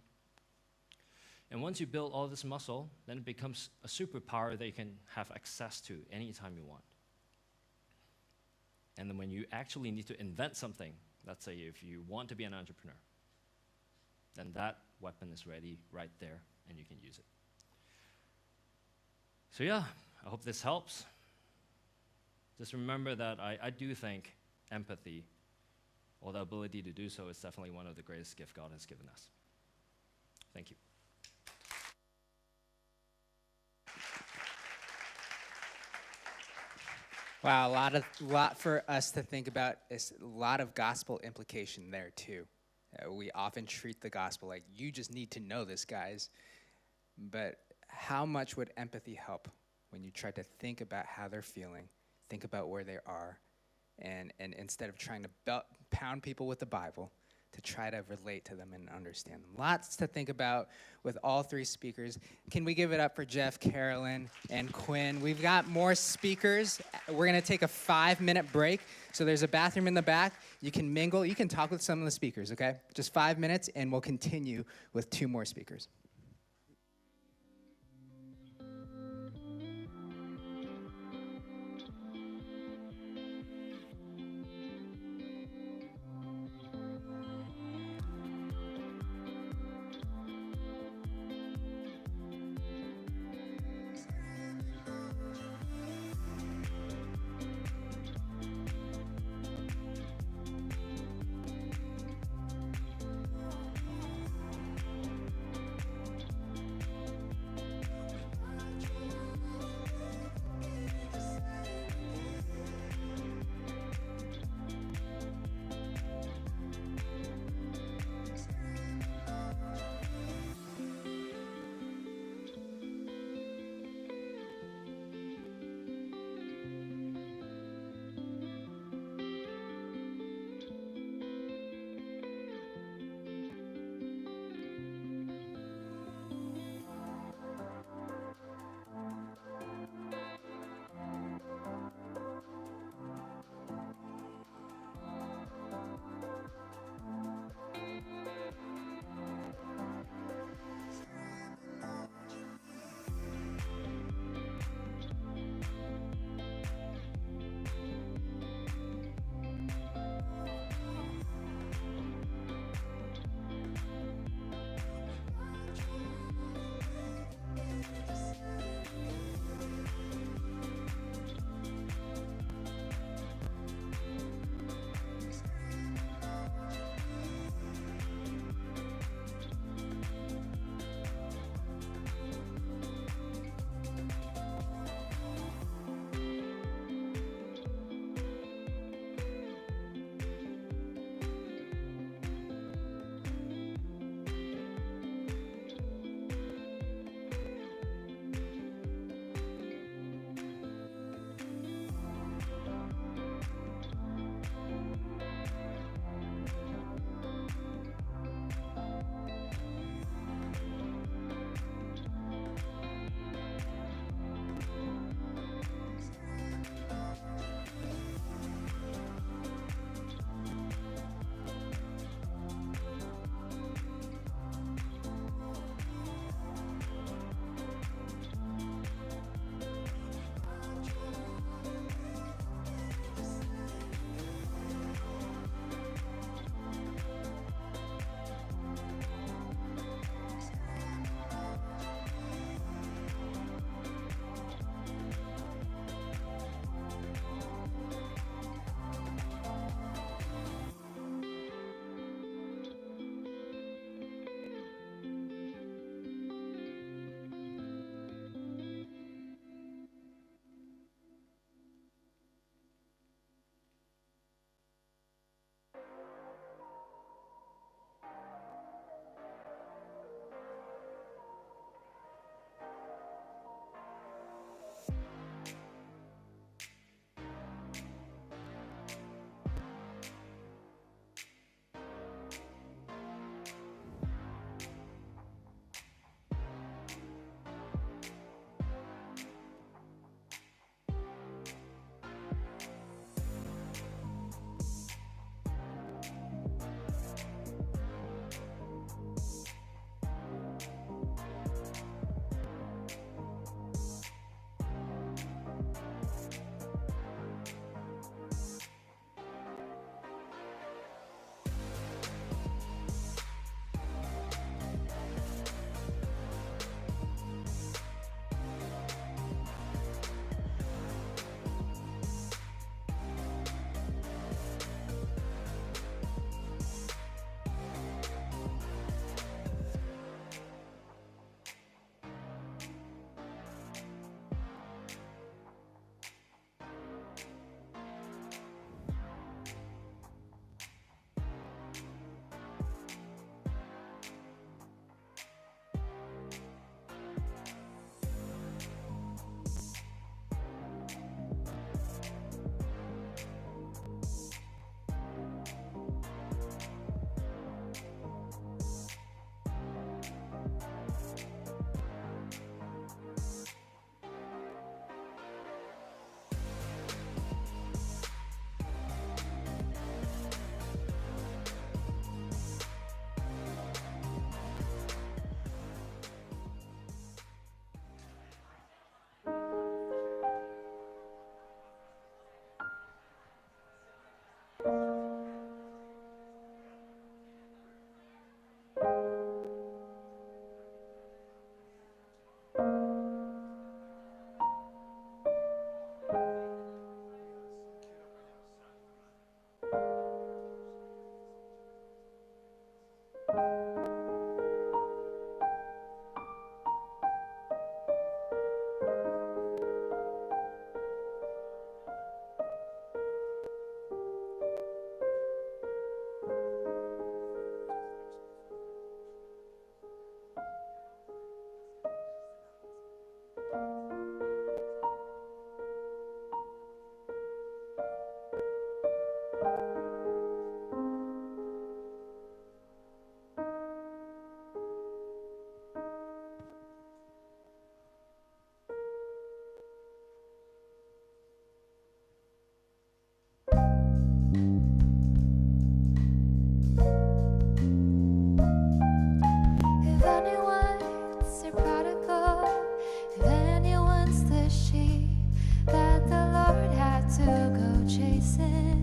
And once you build all this muscle, then it becomes a superpower that you can have access to anytime you want. And then when you actually need to invent something, let's say if you want to be an entrepreneur, then that weapon is ready right there, and you can use it. So yeah, I hope this helps. Just remember that I do think empathy, or the ability to do so, is definitely one of the greatest gifts God has given us. Thank you. Wow, a lot for us to think about. Is a lot of gospel implication there too. We often treat the gospel like you just need to know this, guys. But how much would empathy help when you try to think about how they're feeling, think about where they are, and instead of trying to pound people with the Bible, to try to relate to them and understand them. Lots to think about with all three speakers. Can we give it up for Jeff, Carolyn, and Quinn? We've got more speakers. We're going to take a 5-minute break. So there's a bathroom in the back. You can mingle. You can talk with some of the speakers, okay? Just 5 minutes, and we'll continue with 2 more speakers.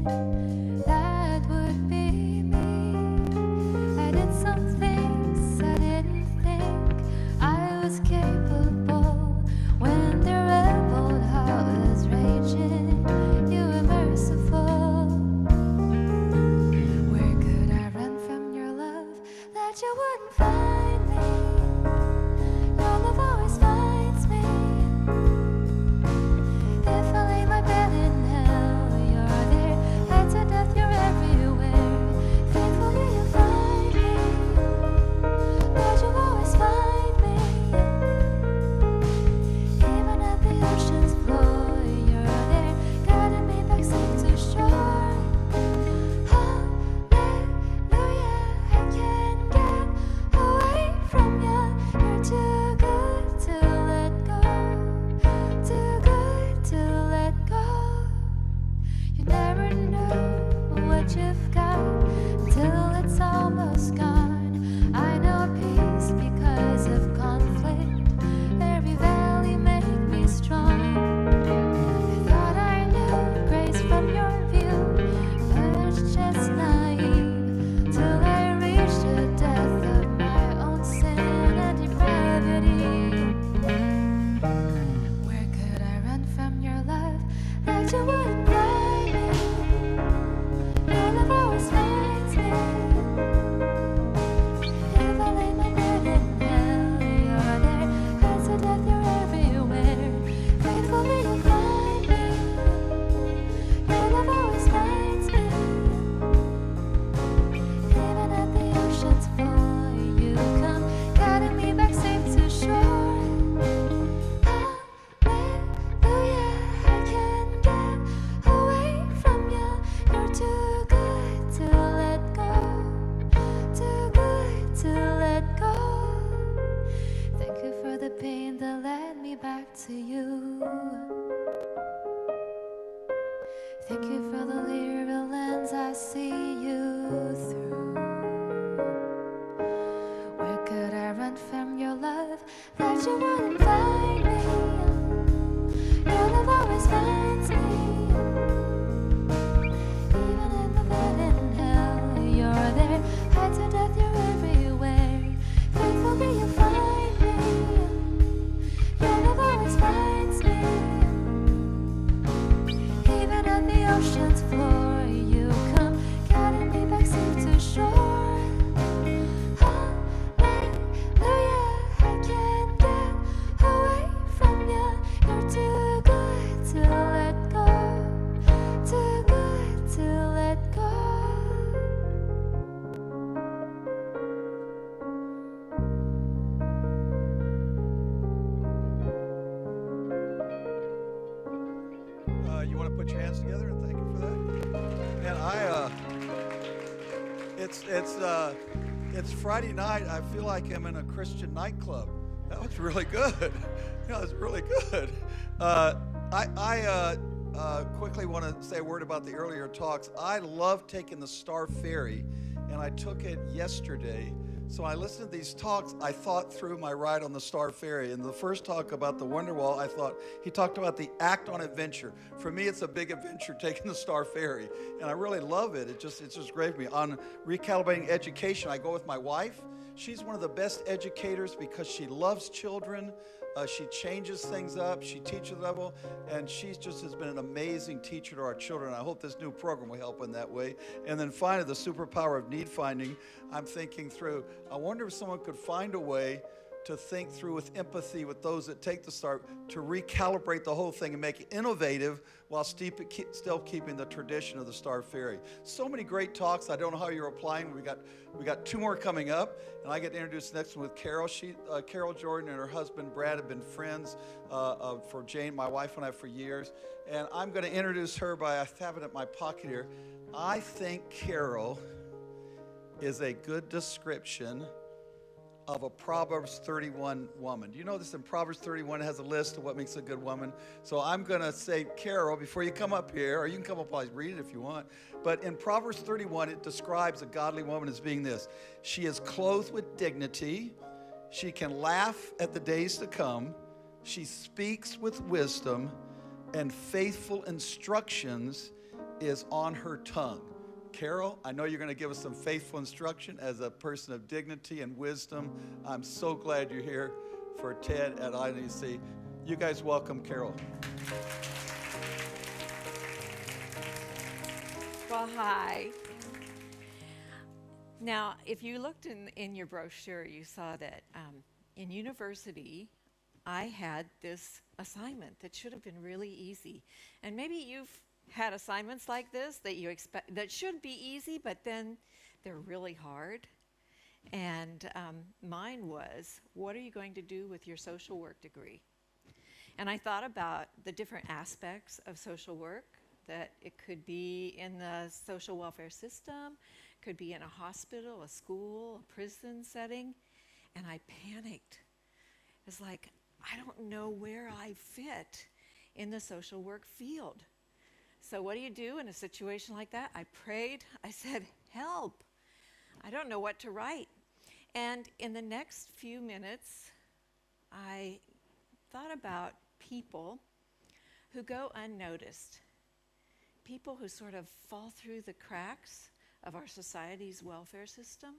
that would be me. I did some things I didn't think I was capable. When the rebel heart was raging, you were merciful. Where could I run from your love that you wouldn't find me? Your love always finds me. If I lay my bed in hell, you're there. Head to death, you're everywhere. Faithfully you find me. Lord, you always find me. Even at the ocean's floor, you're there, guiding me back safe to shore. Hallelujah, I can't get away from you. You're too good to let go. Too good to let go. You never know what you've got until it's almost gone. I know peace because of conflict. Every valley made me strong. I thought I knew grace from your view, but it's just naive till I reached the depth of my own sin and depravity. Where could I run from your love that you wouldn't find me? Your love always finds me. If I lay my bed in hell, you're there. Head to death, you're everywhere. Faithfully you find me. Your love always finds me. Even at the ocean's floor, you come, guiding me back safe to shore. Hallelujah, I can't get away from you. You're too good to let go. Too good to let go. Thank you for the pain that led me back to you. Thank you for the lyrical lens I see you through. Where could I run from your love that you wouldn't find me? Your love always finds me. Even in the bed in hell, you're there. Head to death, you're everywhere. Faithfully you find me. Your love always finds me. Even at the ocean's floor, you come, guiding me back safe to shore. Hallelujah, I can't get away from you. You're too good to let go. Too good to let go. You want to put your hands together and thank you for that? And it's Friday night. I feel like I'm in a Christian nightclub. That was really good. That was really good. I quickly want to say a word about the earlier talks. I love taking the Star Ferry, and I took it yesterday. So I listened to these talks. I thought through my ride on the Star Ferry. And the first talk about the Wonderwall, I thought he talked about the act on adventure. For me, it's a big adventure taking the Star Ferry, and I really love it. It's just great for me. On recalibrating education, I go with my wife. She's one of the best educators because she loves children. She changes things up. She teaches level, and she just has been an amazing teacher to our children. I hope this new program will help in that way. And then finally, the superpower of need finding. I'm thinking through, I wonder if someone could find a way to think through with empathy with those that take the start to recalibrate the whole thing and make it innovative while still keeping the tradition of the Star Ferry. So many great talks. I don't know how you're applying. We got two more coming up, and I get to introduce the next one with Carol. Carol Jordan and her husband Brad have been friends for Jane, my wife, and I for years. And I'm going to introduce her by I have it in my pocket here. I think Carol is a good description of a Proverbs 31 woman. Do you know this in Proverbs 31 has a list of what makes a good woman? So I'm going to say, Carol, before you come up here, or you can come up while I read it if you want, but in Proverbs 31, it describes a godly woman as being this. She is clothed with dignity. She can laugh at the days to come. She speaks with wisdom, and faithful instructions is on her tongue. Carol, I know you're going to give us some faithful instruction as a person of dignity and wisdom. I'm so glad you're here for TED at Island ECC. You guys welcome Carol. Well, hi. Now, if you looked in your brochure, you saw that in university, I had this assignment that should have been really easy. And maybe you've had assignments like this that you expect that should be easy, but then they're really hard. And mine was, what are you going to do with your social work degree? And I thought about the different aspects of social work, that it could be in the social welfare system, could be in a hospital, a school, a prison setting, and I panicked. It's like, I don't know where I fit in the social work field. So what do you do in a situation like that? I prayed. I said, help. I don't know what to write. And in the next few minutes, I thought about people who go unnoticed, people who sort of fall through the cracks of our society's welfare system.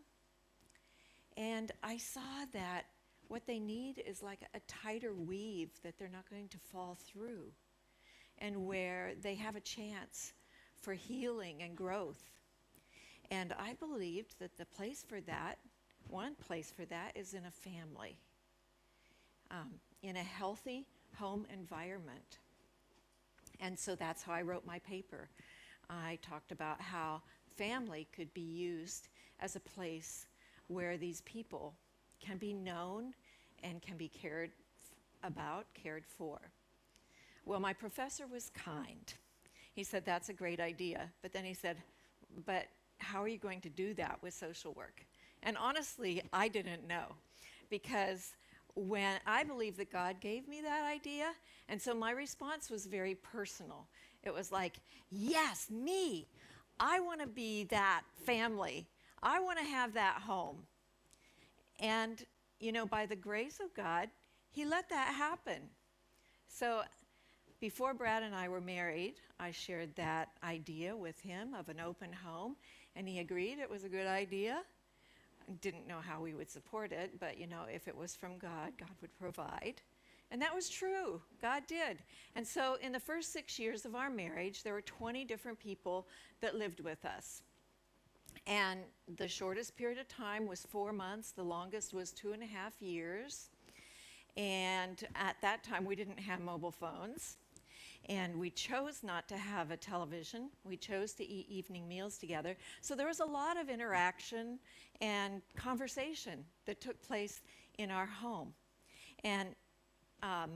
And I saw that what they need is like a tighter weave that they're not going to fall through, and where they have a chance for healing and growth. And I believed that the place for that, one place for that, is in a family, in a healthy home environment. And so that's how I wrote my paper. I talked about how family could be used as a place where these people can be known and can be cared about, cared for. Well, my professor was kind. He said, that's a great idea. But then he said, but how are you going to do that with social work? And honestly, I didn't know, because when I believe that God gave me that idea, and so my response was very personal. It was like, yes, me. I want to be that family. I want to have that home. And, you know, by the grace of God, he let that happen. So before Brad and I were married, I shared that idea with him of an open home, and he agreed it was a good idea. I didn't know how we would support it, but, you know, if it was from God, God would provide. And that was true. God did. And so in the first 6 years of our marriage, there were 20 different people that lived with us. And the shortest period of time was 4 months. The longest was 2.5 years. And at that time, we didn't have mobile phones. And we chose not to have a television. We chose to eat evening meals together. So there was a lot of interaction and conversation that took place in our home. And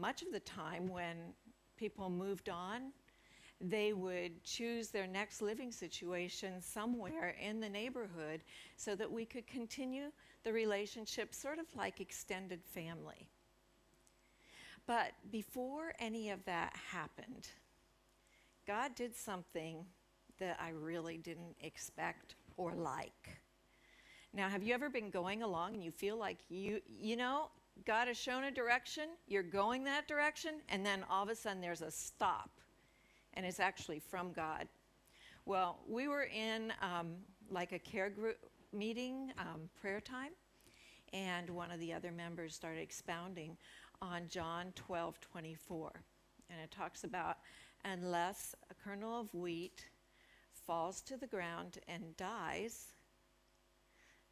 much of the time when people moved on, they would choose their next living situation somewhere in the neighborhood so that we could continue the relationship sort of like extended family. But before any of that happened, God did something that I really didn't expect or like. Now, have you ever been going along and you feel like you know, God has shown a direction, you're going that direction, and then all of a sudden there's a stop, and it's actually from God? Well, we were in like a care group meeting, prayer time, and one of the other members started expounding on John 12:24. And it talks about, unless a kernel of wheat falls to the ground and dies,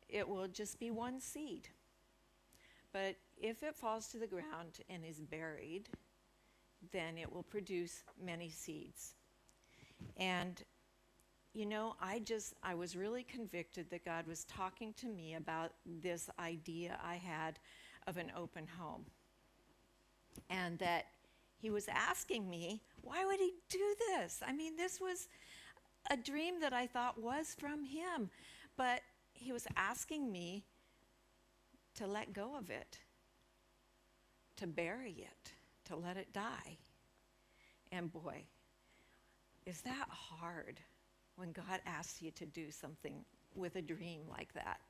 it will just be one seed. But if it falls to the ground and is buried, then it will produce many seeds. And, you know, I was really convicted that God was talking to me about this idea I had of an open home. And that he was asking me, why would he do this? I mean, this was a dream that I thought was from him. But he was asking me to let go of it, to bury it, to let it die. And boy, is that hard when God asks you to do something with a dream like that.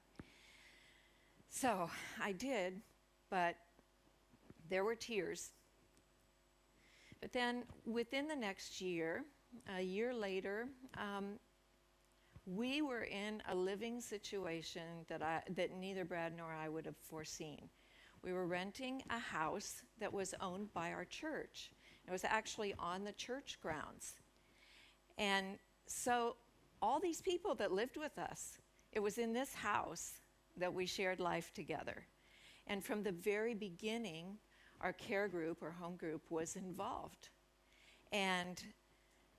So I did, but there were tears. But then within the next year, a year later, we were in a living situation that neither Brad nor I would have foreseen. We were renting a house that was owned by our church. It was actually on the church grounds. And so all these people that lived with us, it was in this house that we shared life together. And from the very beginning, our care group or home group was involved. And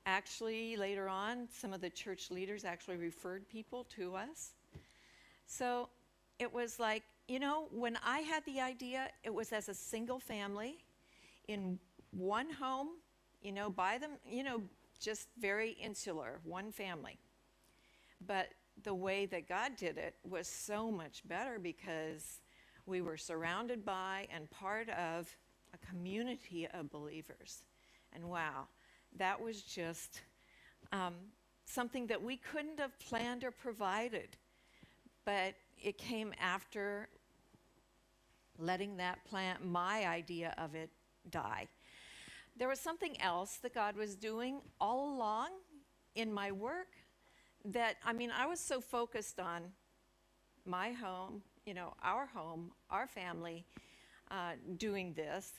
actually, later on, some of the church leaders actually referred people to us. So it was like, you know, when I had the idea, it was as a single family in one home, you know, by them, you know, just very insular, one family. But the way that God did it was so much better because we were surrounded by and part of a community of believers. And wow, that was just something that we couldn't have planned or provided. But it came after letting that plant, my idea of it, die. There was something else that God was doing all along in my work that, I mean, I was so focused on my home, you know, our family doing this,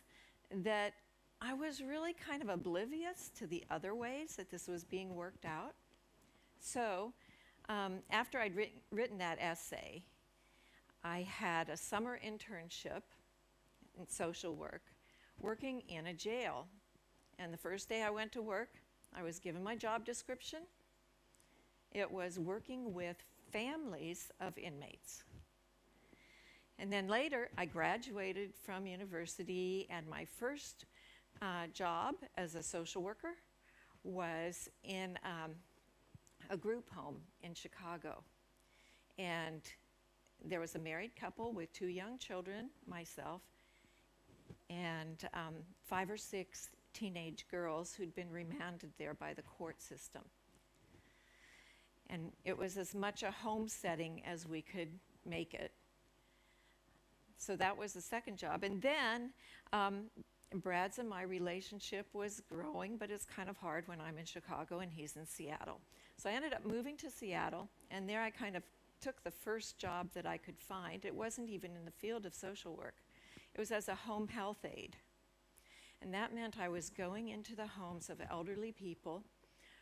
that I was really kind of oblivious to the other ways that this was being worked out. So after I'd written that essay, I had a summer internship in social work, working in a jail. And the first day I went to work, I was given my job description. It was working with families of inmates. And then later, I graduated from university, and my first job as a social worker was in a group home in Chicago. And there was a married couple with 2 young children, myself, and 5 or 6 teenage girls who'd been remanded there by the court system. And it was as much a home setting as we could make it. So that was the second job. And then Brad's and my relationship was growing, but it's kind of hard when I'm in Chicago and he's in Seattle. So I ended up moving to Seattle, and there I kind of took the first job that I could find. It wasn't even in the field of social work. It was as a home health aide. And that meant I was going into the homes of elderly people,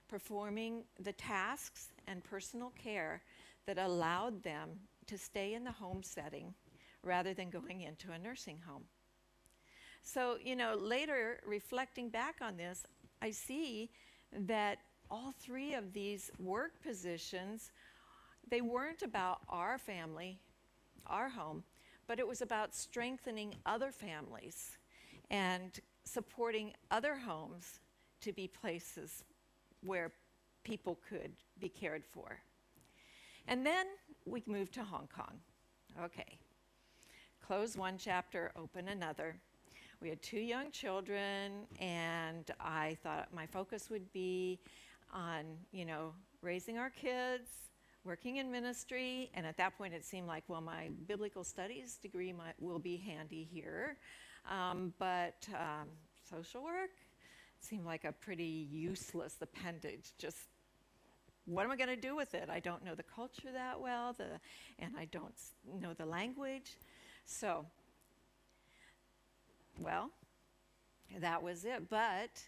performing the tasks and personal care that allowed them to stay in the home setting rather than going into a nursing home. So, you know, later reflecting back on this, I see that all 3 of these work positions, they weren't about our family, our home, but it was about strengthening other families and supporting other homes to be places where people could be cared for. And then we moved to Hong Kong. Okay. Close one chapter, open another. We had 2 young children, and I thought my focus would be on, you know, raising our kids, working in ministry, and at that point it seemed like, well, my biblical studies degree will be handy here, but social work seemed like a pretty useless appendage. Just, what am I going to do with it? I don't know the culture that well, and I don't know the language. So, well, that was it. But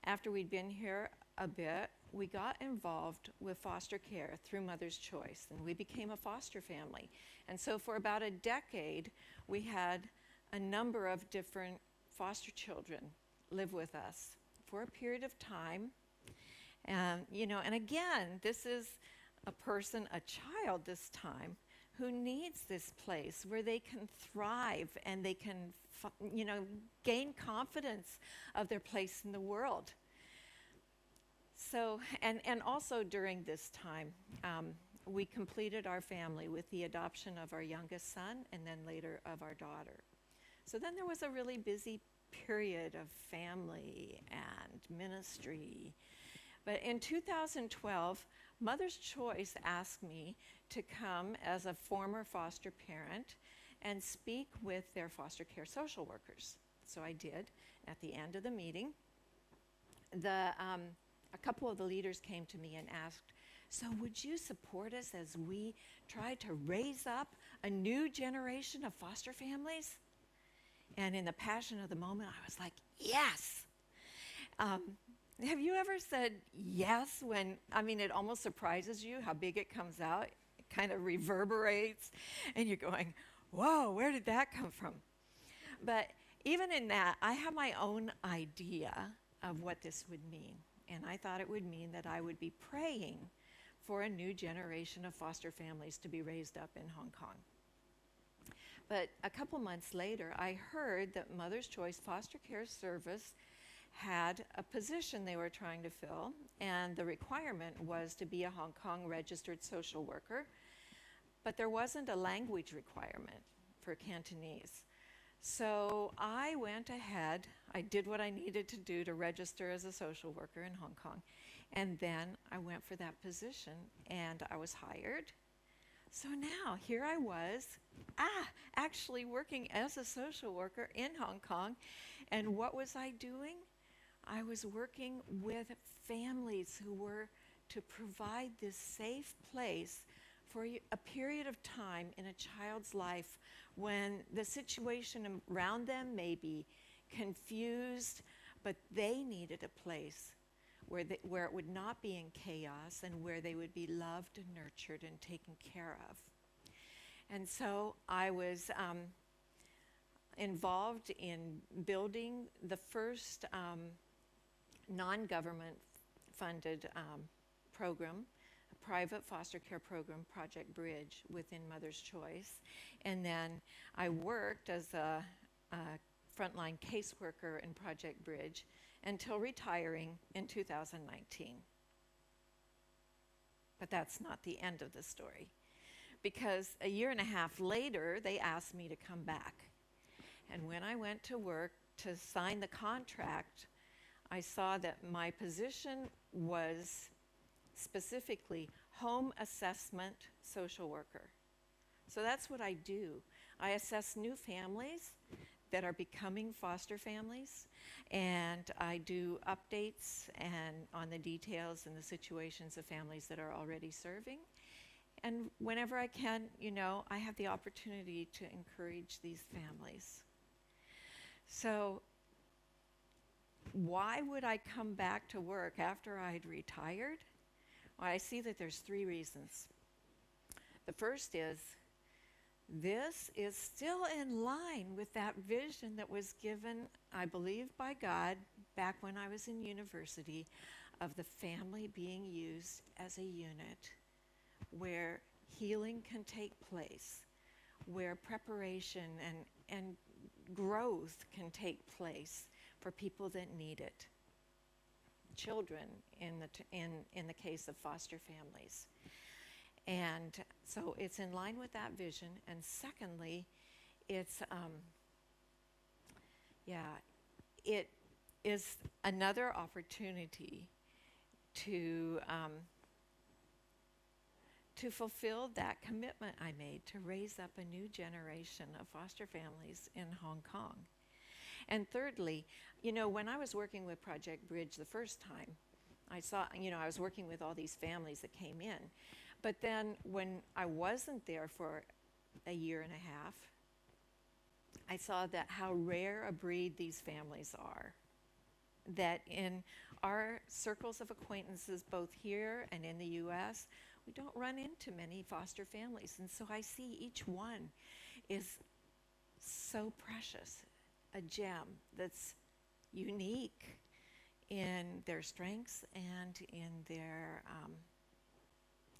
after we'd been here a bit, we got involved with foster care through Mother's Choice, and we became a foster family. And so for about a decade, we had a number of different foster children live with us for a period of time. And, you know, and again, this is a person, a child this time, who needs this place where they can thrive and they can, you know, gain confidence of their place in the world. So, and also during this time, we completed our family with the adoption of our youngest son and then later of our daughter. So then there was a really busy period of family and ministry. But in 2012, Mother's Choice asked me to come as a former foster parent and speak with their foster care social workers. So I did. At the end of the meeting, a couple of the leaders came to me and asked, so would you support us as we try to raise up a new generation of foster families? And in the passion of the moment, I was like, yes. Have you ever said yes when, it almost surprises you how big it comes out? It kind of reverberates, and you're going, whoa, where did that come from? But even in that, I have my own idea of what this would mean. And I thought it would mean that I would be praying for a new generation of foster families to be raised up in Hong Kong. But a couple months later, I heard that Mother's Choice Foster Care Service had a position they were trying to fill, and the requirement was to be a Hong Kong registered social worker, but there wasn't a language requirement for Cantonese. So I went ahead, I did what I needed to do to register as a social worker in Hong Kong, and then I went for that position, and I was hired. So now, here I was, actually working as a social worker in Hong Kong, and what was I doing? I was working with families who were to provide this safe place for a period of time in a child's life when the situation around them may be confused, but they needed a place where it would not be in chaos and where they would be loved and nurtured and taken care of. And so I was involved in building the first non-government funded program, a private foster care program, Project Bridge, within Mother's Choice. And then I worked as a frontline caseworker in Project Bridge until retiring in 2019. But that's not the end of the story, because a year and a half later, they asked me to come back. And when I went to work to sign the contract, I saw that my position was specifically home assessment social worker. So that's what I do. I assess new families that are becoming foster families, and I do updates and on the details and the situations of families that are already serving. And whenever I can, I have the opportunity to encourage these families. So why would I come back to work after I'd retired? Well, I see that there's 3 reasons. The first is, this is still in line with that vision that was given, I believe, by God back when I was in university, of the family being used as a unit where healing can take place, where preparation and growth can take place for people that need it. Children in the case of foster families. And so it's in line with that vision. And secondly, it's it is another opportunity to fulfill that commitment I made to raise up a new generation of foster families in Hong Kong. And thirdly, when I was working with Project Bridge the first time, I saw, I was working with all these families that came in. But then when I wasn't there for a year and a half, I saw that how rare a breed these families are. That in our circles of acquaintances, both here and in the US, we don't run into many foster families. And so I see each one is so precious, a gem that's unique in their strengths and in their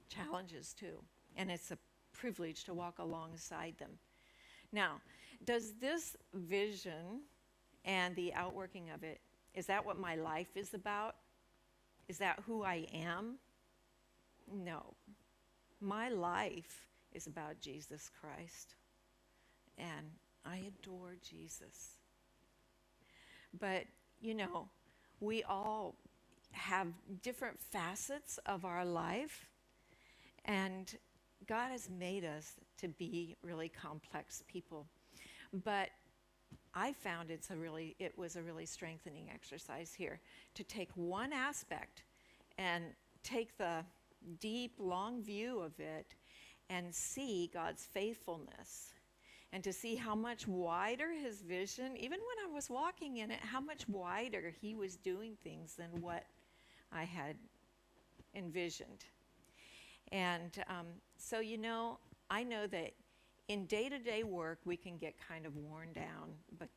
challenges too. And it's a privilege to walk alongside them. Now, does this vision and the outworking of it, is that what my life is about? Is that who I am? No. My life is about Jesus Christ. And I adore Jesus. But, we all have different facets of our life, and God has made us to be really complex people. But I found it was a really strengthening exercise here to take one aspect and take the deep, long view of it and see God's faithfulness, and to see how much wider his vision, even when I was walking in it, how much wider he was doing things than what I had envisioned. And so, I know that in day-to-day work, we can get kind of worn down, but,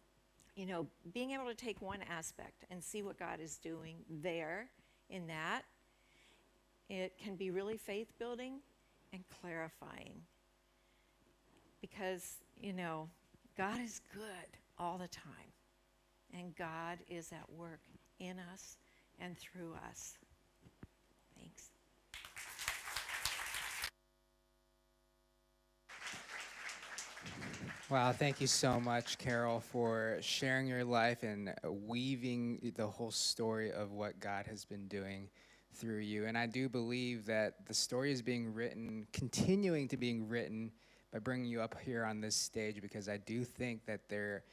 being able to take one aspect and see what God is doing there in that, it can be really faith-building and clarifying. Because, God is good all the time, and God is at work in us and through us. Thanks. Wow, thank you so much, Carol, for sharing your life and weaving the whole story of what God has been doing through you. And I do believe that the story is being written, continuing to being written, by bringing you up here on this stage, because I do think that there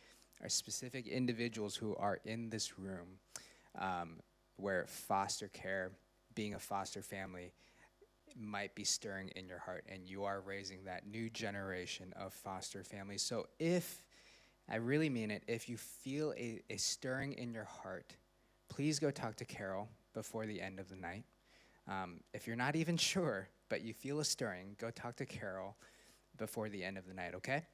are specific individuals who are in this room where foster care, being a foster family, might be stirring in your heart, and you are raising that new generation of foster families. So if, I really mean it, if you feel a stirring in your heart, please go talk to Carol before the end of the night. If you're not even sure, but you feel a stirring, go talk to Carol before the end of the night, okay?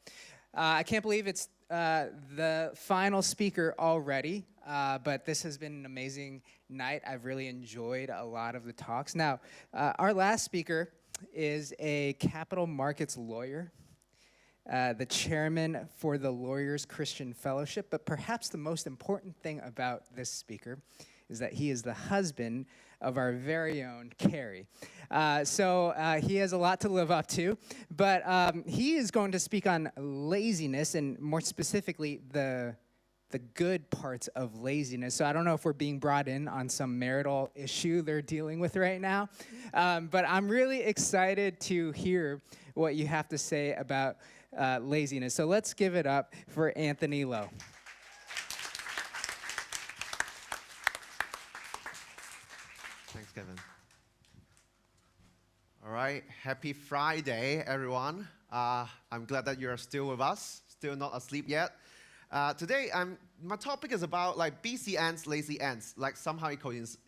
I can't believe it's the final speaker already, but this has been an amazing night. I've really enjoyed a lot of the talks. Now, our last speaker is a capital markets lawyer, the chairman for the Lawyers Christian Fellowship, but perhaps the most important thing about this speaker is that he is the husband of our very own Carrie. So he has a lot to live up to, but he is going to speak on laziness, and more specifically, the good parts of laziness. So I don't know if we're being brought in on some marital issue they're dealing with right now, but I'm really excited to hear what you have to say about laziness. So let's give it up for Anthony Lowe. Thanks, Kevin. All right, happy Friday, everyone. I'm glad that you're still with us, still not asleep yet. Today, my topic is about busy ants, lazy ants. Somehow it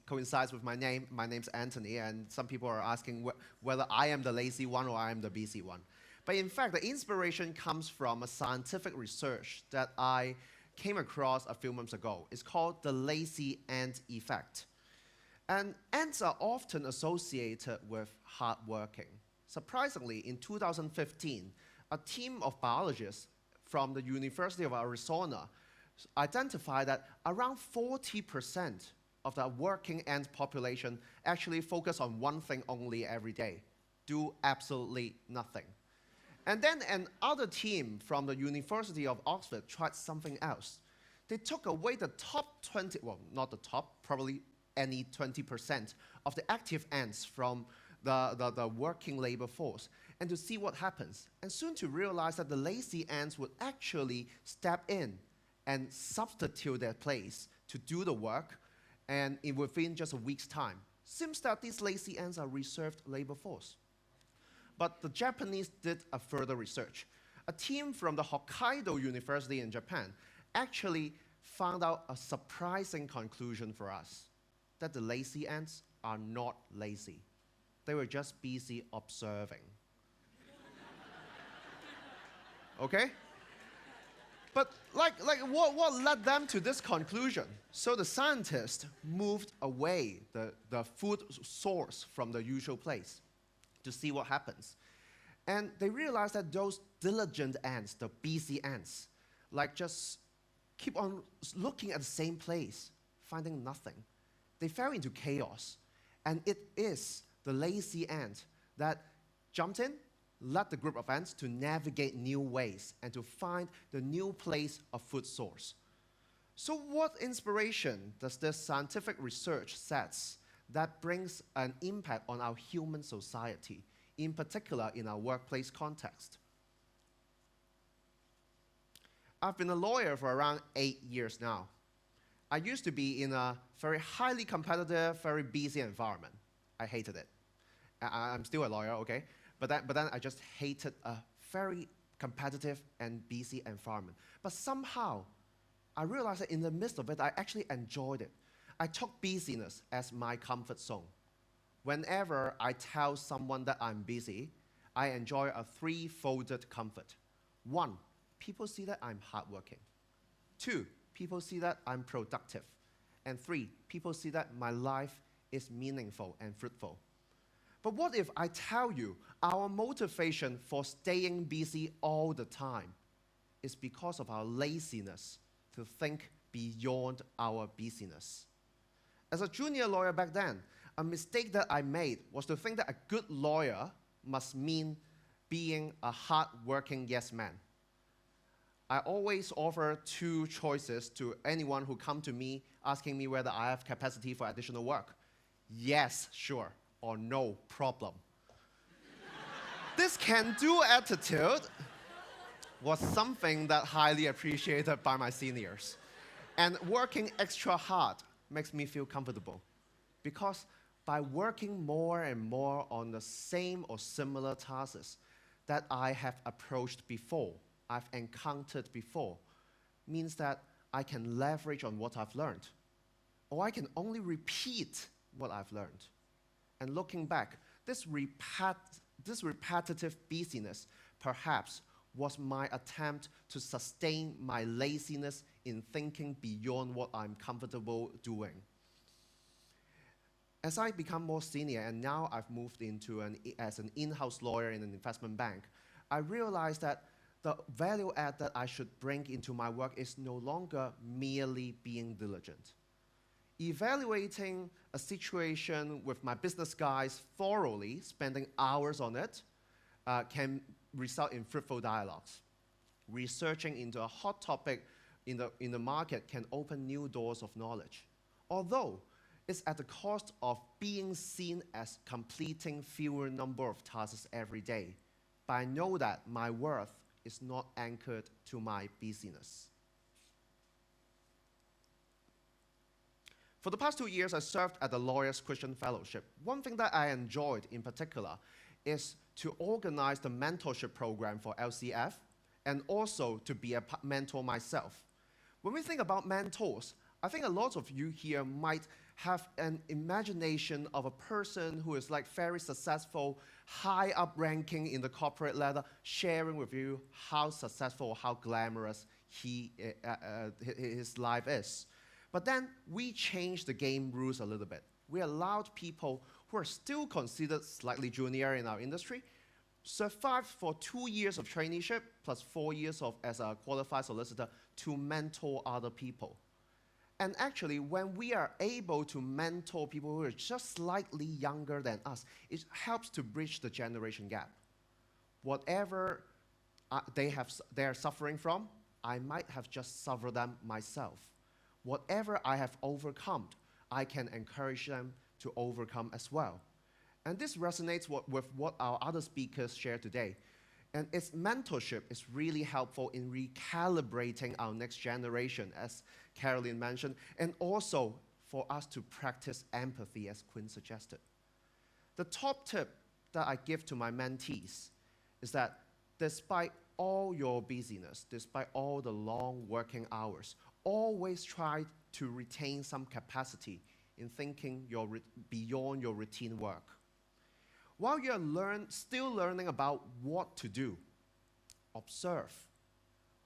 coincides with my name. My name's Anthony, and some people are asking whether I am the lazy one or I am the busy one. But in fact, the inspiration comes from a scientific research that I came across a few months ago. It's called the lazy ant effect. And ants are often associated with hard working. Surprisingly, in 2015, a team of biologists from the University of Arizona identified that around 40% of the working ant population actually focus on one thing only every day: do absolutely nothing. And then another team from the University of Oxford tried something else. They took away the top 20, well, not the top, probably any 20% of the active ants from the working labor force, and to see what happens. And soon to realize that the lazy ants would actually step in and substitute their place to do the work, and within just a week's time. Seems that these lazy ants are reserved labor force. But the Japanese did a further research. A team from the Hokkaido University in Japan actually found out a surprising conclusion for us, that the lazy ants are not lazy. They were just busy observing. Okay? But what led them to this conclusion? So the scientists moved away the food source from the usual place to see what happens. And they realized that those diligent ants, the busy ants, just keep on looking at the same place, finding nothing. They fell into chaos. And it is the lazy ant that jumped in, led the group of ants to navigate new ways and to find the new place of food source. So what inspiration does this scientific research sets that brings an impact on our human society, in particular in our workplace context? I've been a lawyer for around 8 years now. I used to be in a very highly competitive, very busy environment. I hated it. I'm still a lawyer, okay? But then I just hated a very competitive and busy environment. But somehow, I realized that in the midst of it, I actually enjoyed it. I took busyness as my comfort zone. Whenever I tell someone that I'm busy, I enjoy a three-folded comfort. One, people see that I'm hardworking. Two, people see that I'm productive. And three, people see that my life is meaningful and fruitful. But what if I tell you our motivation for staying busy all the time is because of our laziness to think beyond our busyness? As a junior lawyer back then, a mistake that I made was to think that a good lawyer must mean being a hard-working yes man. I always offer two choices to anyone who come to me asking me whether I have capacity for additional work. Yes, sure, or no problem. This can-do attitude was something that highly appreciated by my seniors. And working extra hard makes me feel comfortable because by working more and more on the same or similar tasks that I have approached before, I've encountered before, means that I can leverage on what I've learned, or I can only repeat what I've learned. And looking back, this repetitive busyness perhaps was my attempt to sustain my laziness in thinking beyond what I'm comfortable doing. As I become more senior, and now I've moved into as an in-house lawyer in an investment bank, I realized that the value add that I should bring into my work is no longer merely being diligent. Evaluating a situation with my business guys thoroughly, spending hours on it, can result in fruitful dialogues. Researching into a hot topic in the market can open new doors of knowledge. Although it's at the cost of being seen as completing fewer number of tasks every day. But I know that my worth is not anchored to my busyness. For the past 2 years, I served at the Lawyers Christian Fellowship. One thing that I enjoyed in particular is to organize the mentorship program for LCF and also to be a mentor myself. When we think about mentors, I think a lot of you here might have an imagination of a person who is like very successful, high up ranking in the corporate ladder, sharing with you how successful, how glamorous his life is. But then we changed the game rules a little bit. We allowed people who are still considered slightly junior in our industry survive for 2 years of traineeship plus 4 years as a qualified solicitor to mentor other people. And actually, when we are able to mentor people who are just slightly younger than us, it helps to bridge the generation gap. Whatever they are suffering from, I might have just suffered them myself. Whatever I have overcome, I can encourage them to overcome as well. And this resonates with what our other speakers share today. And its mentorship is really helpful in recalibrating our next generation, as Carolyn mentioned, and also for us to practice empathy, as Quinn suggested. The top tip that I give to my mentees is that despite all your busyness, despite all the long working hours, always try to retain some capacity in thinking beyond your routine work. While you're still learning about what to do, observe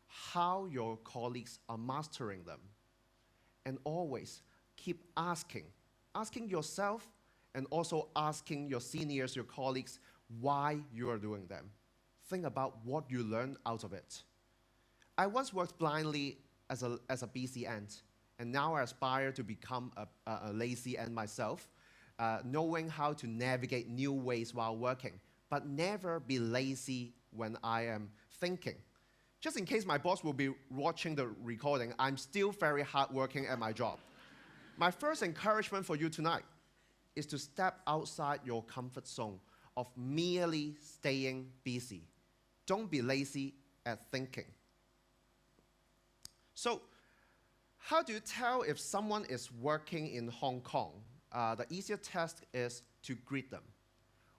how your colleagues are mastering them. And always keep asking yourself and also asking your seniors, your colleagues, why you are doing them. Think about what you learned out of it. I once worked blindly as a busy ant, and now I aspire to become a lazy ant myself, knowing how to navigate new ways while working, but never be lazy when I am thinking. Just in case my boss will be watching the recording, I'm still very hardworking at my job. My first encouragement for you tonight is to step outside your comfort zone of merely staying busy. Don't be lazy at thinking. So, how do you tell if someone is working in Hong Kong the easier task is to greet them.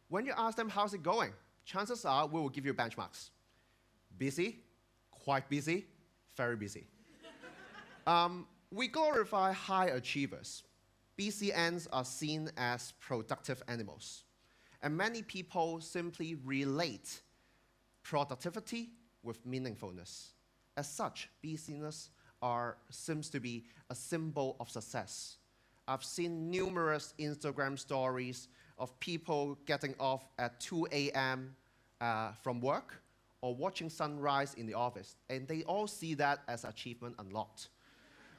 When you ask them, how's it going? Chances are we will give you benchmarks. Busy, quite busy, very busy. We glorify high achievers. BCNs are seen as productive animals. And many people simply relate productivity with meaningfulness. As such, BCNs seems to be a symbol of success. I've seen numerous Instagram stories of people getting off at 2 a.m. From work or watching sunrise in the office, and they all see that as achievement unlocked.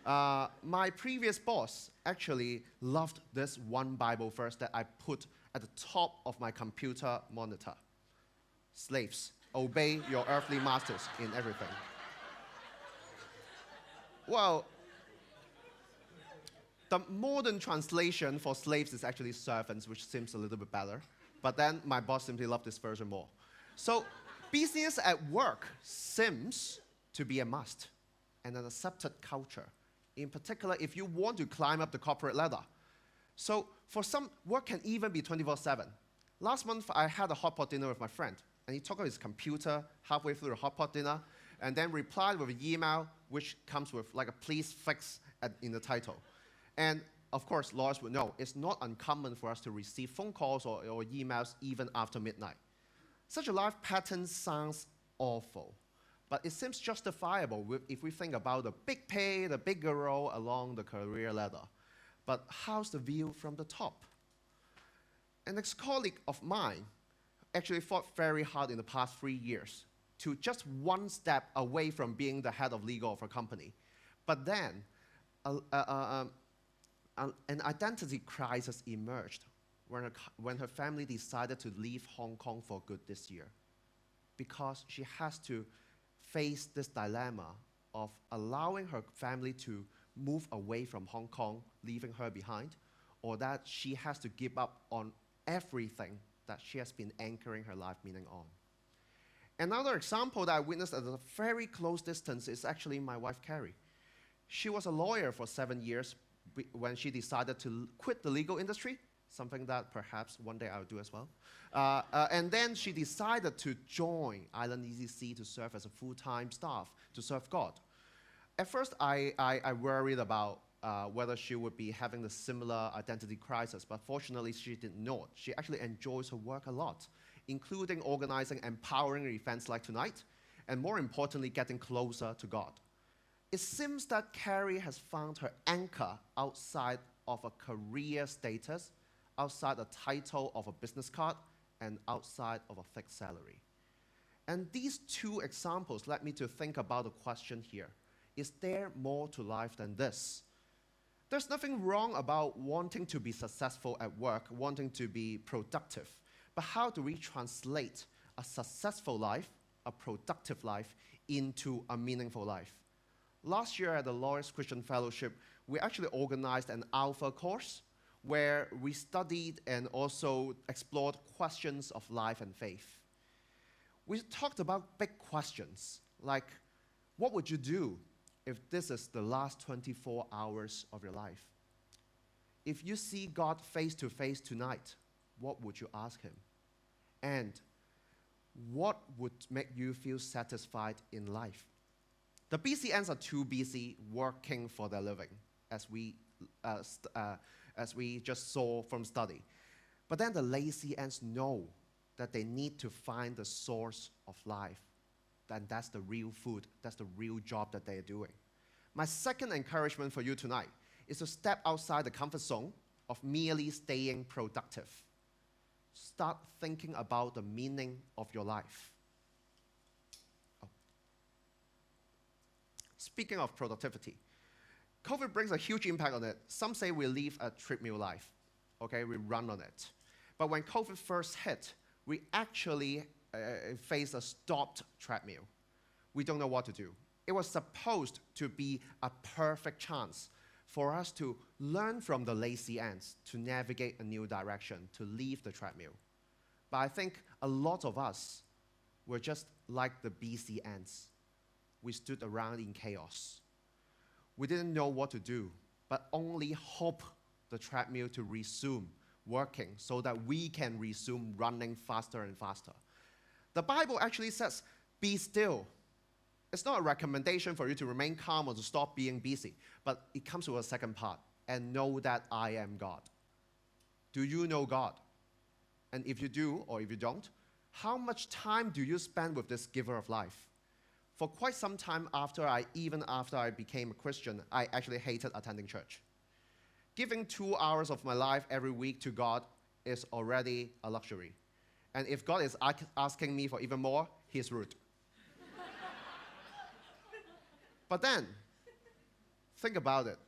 My previous boss actually loved this one Bible verse that I put at the top of my computer monitor. Slaves, obey your earthly masters in everything. Well, the modern translation for slaves is actually servants, which seems a little bit better. But then my boss simply loved this version more. So business at work seems to be a must and an accepted culture, in particular if you want to climb up the corporate ladder. So for some, work can even be 24/7. Last month, I had a hot pot dinner with my friend, and he took out his computer halfway through the hot pot dinner, and then replied with an email which comes with like a please fix in the title. And of course, lawyers would know it's not uncommon for us to receive phone calls or emails even after midnight. Such a life pattern sounds awful, but it seems justifiable if we think about the big pay, the bigger role along the career ladder. But how's the view from the top? An ex-colleague of mine actually fought very hard in the past 3 years to just one step away from being the head of legal of a company. But then, an identity crisis emerged when her family decided to leave Hong Kong for good this year, because she has to face this dilemma of allowing her family to move away from Hong Kong, leaving her behind, or that she has to give up on everything that she has been anchoring her life meaning on. Another example that I witnessed at a very close distance is actually my wife, Carrie. She was a lawyer for 7 years when she decided to quit the legal industry, something that perhaps one day I'll do as well. And then she decided to join Island ECC to serve as a full-time staff to serve God. At first, I worried about whether she would be having a similar identity crisis, but fortunately, she did not. She actually enjoys her work a lot, including organizing empowering events like tonight, and more importantly, getting closer to God. It seems that Carrie has found her anchor outside of a career status, outside the title of a business card, and outside of a fixed salary. And these two examples led me to think about the question here. Is there more to life than this? There's nothing wrong about wanting to be successful at work, wanting to be productive. But how do we translate a successful life, a productive life, into a meaningful life? Last year at the Lawyers Christian Fellowship, we actually organized an Alpha course where we studied and also explored questions of life and faith. We talked about big questions, like, what would you do if this is the last 24 hours of your life? If you see God face to face tonight, what would you ask him? And what would make you feel satisfied in life? The BCNs are too busy working for their living, as we just saw from study. But then the lazy ants know that they need to find the source of life. And that's the real food, that's the real job that they are doing. My second encouragement for you tonight is to step outside the comfort zone of merely staying productive. Start thinking about the meaning of your life. Speaking of productivity, COVID brings a huge impact on it. Some say we live a treadmill life, okay? We run on it. But when COVID first hit, we actually faced a stopped treadmill. We don't know what to do. It was supposed to be a perfect chance for us to learn from the lazy ants, to navigate a new direction, to leave the treadmill. But I think a lot of us were just like the BC ants. We stood around in chaos. We didn't know what to do, but only hope the treadmill to resume working so that we can resume running faster and faster. The Bible actually says, be still. It's not a recommendation for you to remain calm or to stop being busy, but it comes with a second part, and know that I am God. Do you know God? And if you do, or if you don't, how much time do you spend with this giver of life? For quite some time even after I became a Christian, I actually hated attending church. Giving 2 hours of my life every week to God is already a luxury. And if God is asking me for even more, he's rude. But then, think about it.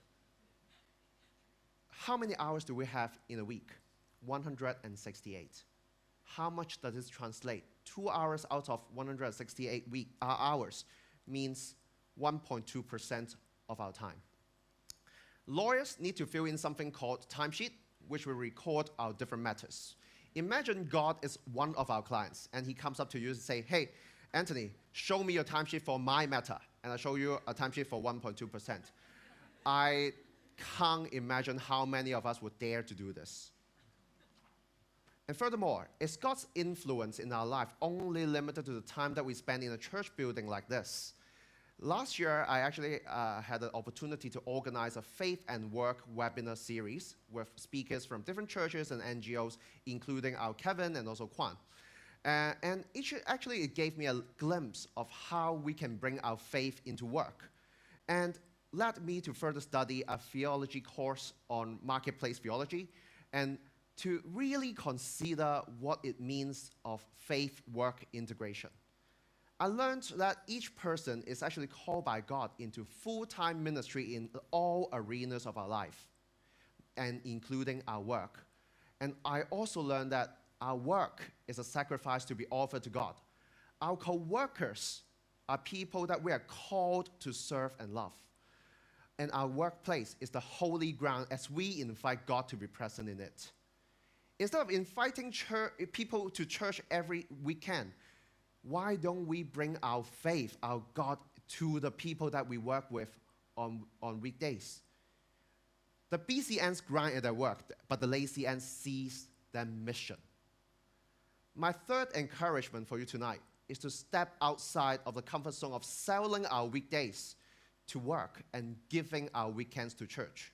How many hours do we have in a week? 168. How much does this translate? 2 hours out of 168 hours means 1.2% of our time. Lawyers need to fill in something called timesheet, which will record our different matters. Imagine God is one of our clients, and he comes up to you and say, hey, Anthony, show me your timesheet for my matter. And I show you a timesheet for 1.2%. I can't imagine how many of us would dare to do this. And furthermore, is God's influence in our life only limited to the time that we spend in a church building like this? Last year, I actually had an opportunity to organize a Faith and Work webinar series with speakers from different churches and NGOs, including our Kevin and also Quinn. And it gave me a glimpse of how we can bring our faith into work, and led me to further study a theology course on marketplace theology, and to really consider what it means of faith-work integration. I learned that each person is actually called by God into full-time ministry in all arenas of our life, and including our work. And I also learned that our work is a sacrifice to be offered to God. Our co-workers are people that we are called to serve and love. And our workplace is the holy ground as we invite God to be present in it. Instead of inviting people to church every weekend, why don't we bring our faith, our God, to the people that we work with on weekdays? The busy ants grind at their work, but the lazy ants seize their mission. My third encouragement for you tonight is to step outside of the comfort zone of selling our weekdays to work and giving our weekends to church.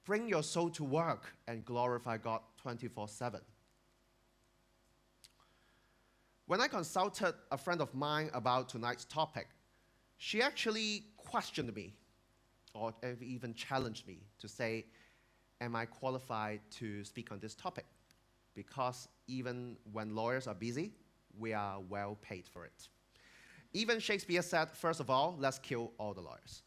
Bring your soul to work and glorify God 24/7. When I consulted a friend of mine about tonight's topic, she actually questioned me, or even challenged me to say, am I qualified to speak on this topic? Because even when lawyers are busy, we are well paid for it. Even Shakespeare said, first of all, let's kill all the lawyers.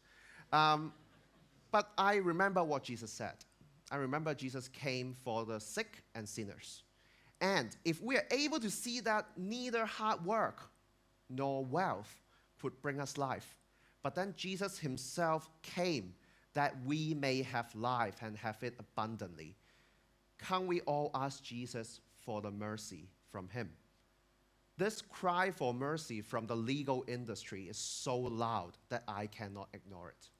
But I remember what Jesus said. I remember Jesus came for the sick and sinners. And if we are able to see that neither hard work nor wealth could bring us life, but then Jesus himself came that we may have life and have it abundantly, can't we all ask Jesus for the mercy from him? This cry for mercy from the legal industry is so loud that I cannot ignore it.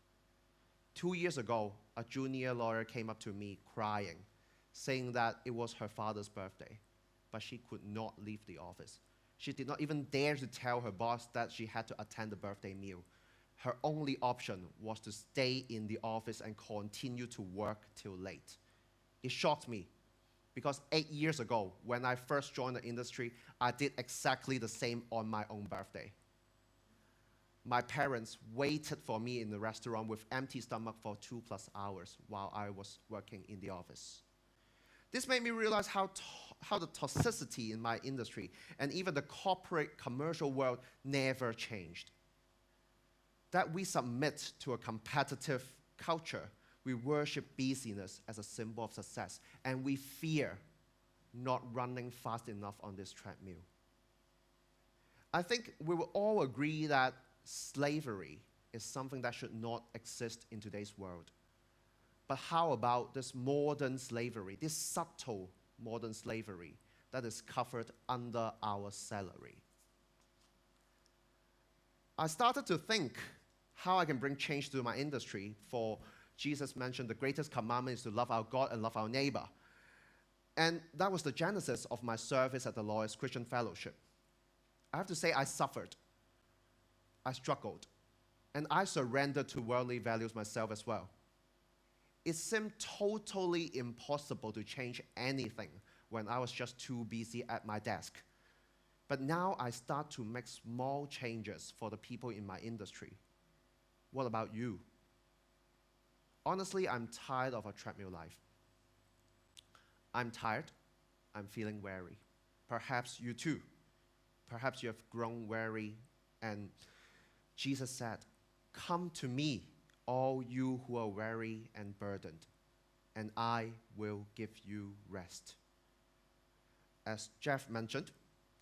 2 years ago, a junior lawyer came up to me crying, saying that it was her father's birthday, but she could not leave the office. She did not even dare to tell her boss that she had to attend the birthday meal. Her only option was to stay in the office and continue to work till late. It shocked me, because 8 years ago, when I first joined the industry, I did exactly the same on my own birthday. My parents waited for me in the restaurant with empty stomach for 2+ hours while I was working in the office. This made me realize how the toxicity in my industry and even the corporate commercial world never changed. That we submit to a competitive culture, we worship busyness as a symbol of success, and we fear not running fast enough on this treadmill. I think we will all agree that slavery is something that should not exist in today's world. But how about this modern slavery, this subtle modern slavery that is covered under our salary? I started to think how I can bring change to my industry for Jesus mentioned the greatest commandment is to love our God and love our neighbor. And that was the genesis of my service at the Lawyers Christian Fellowship. I have to say I suffered. I struggled. And I surrendered to worldly values myself as well. It seemed totally impossible to change anything when I was just too busy at my desk. But now I start to make small changes for the people in my industry. What about you? Honestly, I'm tired of a treadmill life. I'm tired. I'm feeling weary. Perhaps you too. Perhaps you have grown weary, and Jesus said, "Come to me, all you who are weary and burdened, and I will give you rest." As Jeff mentioned,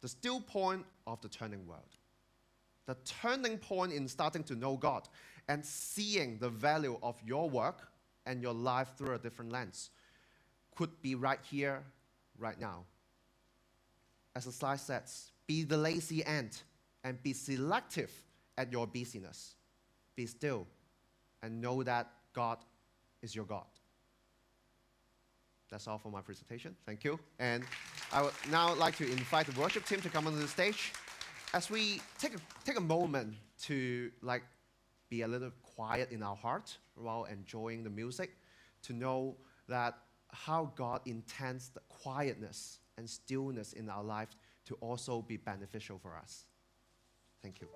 the still point of the turning world. The turning point in starting to know God and seeing the value of your work and your life through a different lens could be right here, right now. As the slide says, be the lazy ant and be selective at your busyness. Be still and know that God is your God. That's all for my presentation. Thank you. And I would now like to invite the worship team to come onto the stage as we take a moment to be a little quiet in our heart while enjoying the music, to know that how God intends the quietness and stillness in our life to also be beneficial for us. Thank you.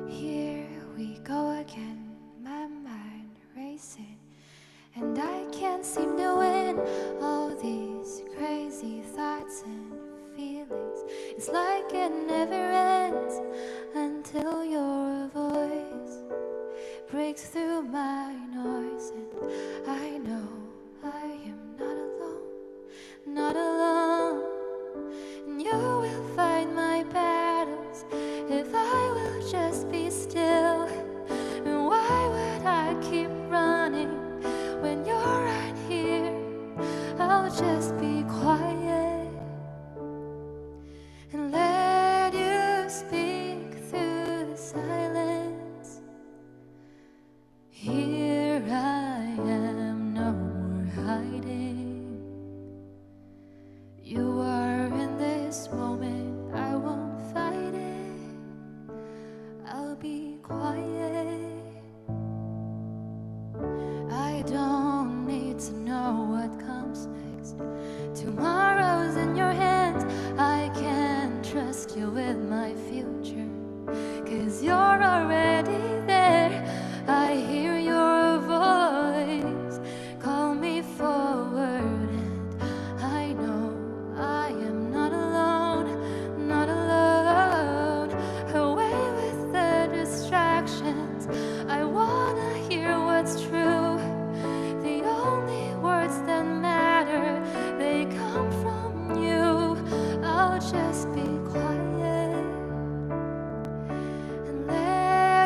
Here we go again, my mind racing, and I can't seem to win all these crazy thoughts and feelings. It's like it never ends until your voice breaks through my noise, and I know I am not alone, not alone. And you will fight my battles if I will just be still. And why would I keep running when you're right here? I'll just be quiet and let you speak through the silence. Here I am, no more hiding. You are in this moment, I won't fight it. I'll be quiet. I don't need to know what comes next. Tomorrow's in your hands. I can trust you with my future, 'cause you're already there. I hear your voice, call me forward, and I know I am not alone, not alone. Away with the distractions, I wanna hear what's true. The only words that matter, they come from you. I'll just be quiet and let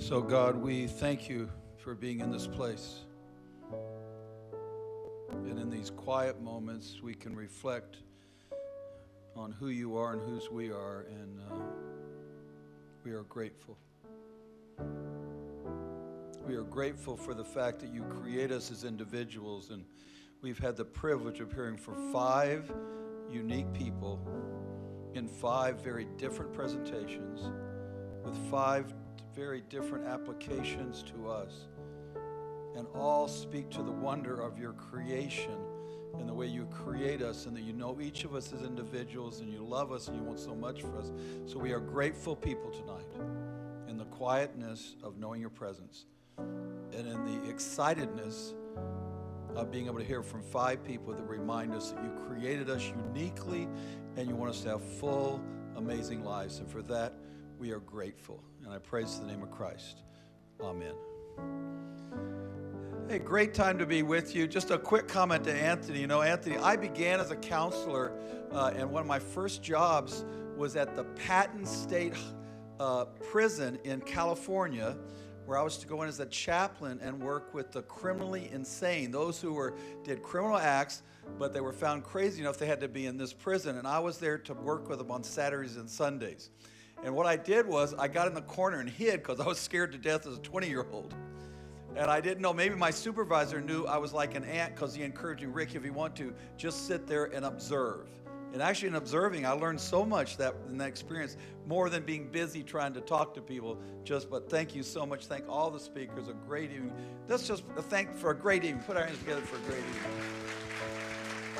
So, God, we thank you for being in this place. And in these quiet moments, we can reflect on who you are and whose we are, and we are grateful. We are grateful for the fact that you create us as individuals, and we've had the privilege of hearing from 5 unique people in 5 very different presentations with 5 very different applications to us, and all speak to the wonder of your creation and the way you create us, and that you know each of us as individuals, and you love us, and you want so much for us. So we are grateful people tonight in the quietness of knowing your presence and in the excitedness of being able to hear from 5 people that remind us that you created us uniquely and you want us to have full, amazing lives. And for that, we are grateful. And I praise the name of Christ. Amen. Hey, great time to be with you. Just a quick comment to Anthony. You know, Anthony, I began as a counselor, and one of my first jobs was at the Patton State Prison in California, where I was to go in as a chaplain and work with the criminally insane, those who did criminal acts, but they were found crazy enough they had to be in this prison. And I was there to work with them on Saturdays and Sundays. And what I did was I got in the corner and hid because I was scared to death as a 20-year-old. And I didn't know, maybe my supervisor knew I was like an ant because he encouraged me, Rick, if you want to, just sit there and observe. And actually in observing, I learned so much in that experience, more than being busy trying to talk to people. But thank you so much. Thank all the speakers. A great evening. Let's just thank for a great evening. Put our hands together for a great evening.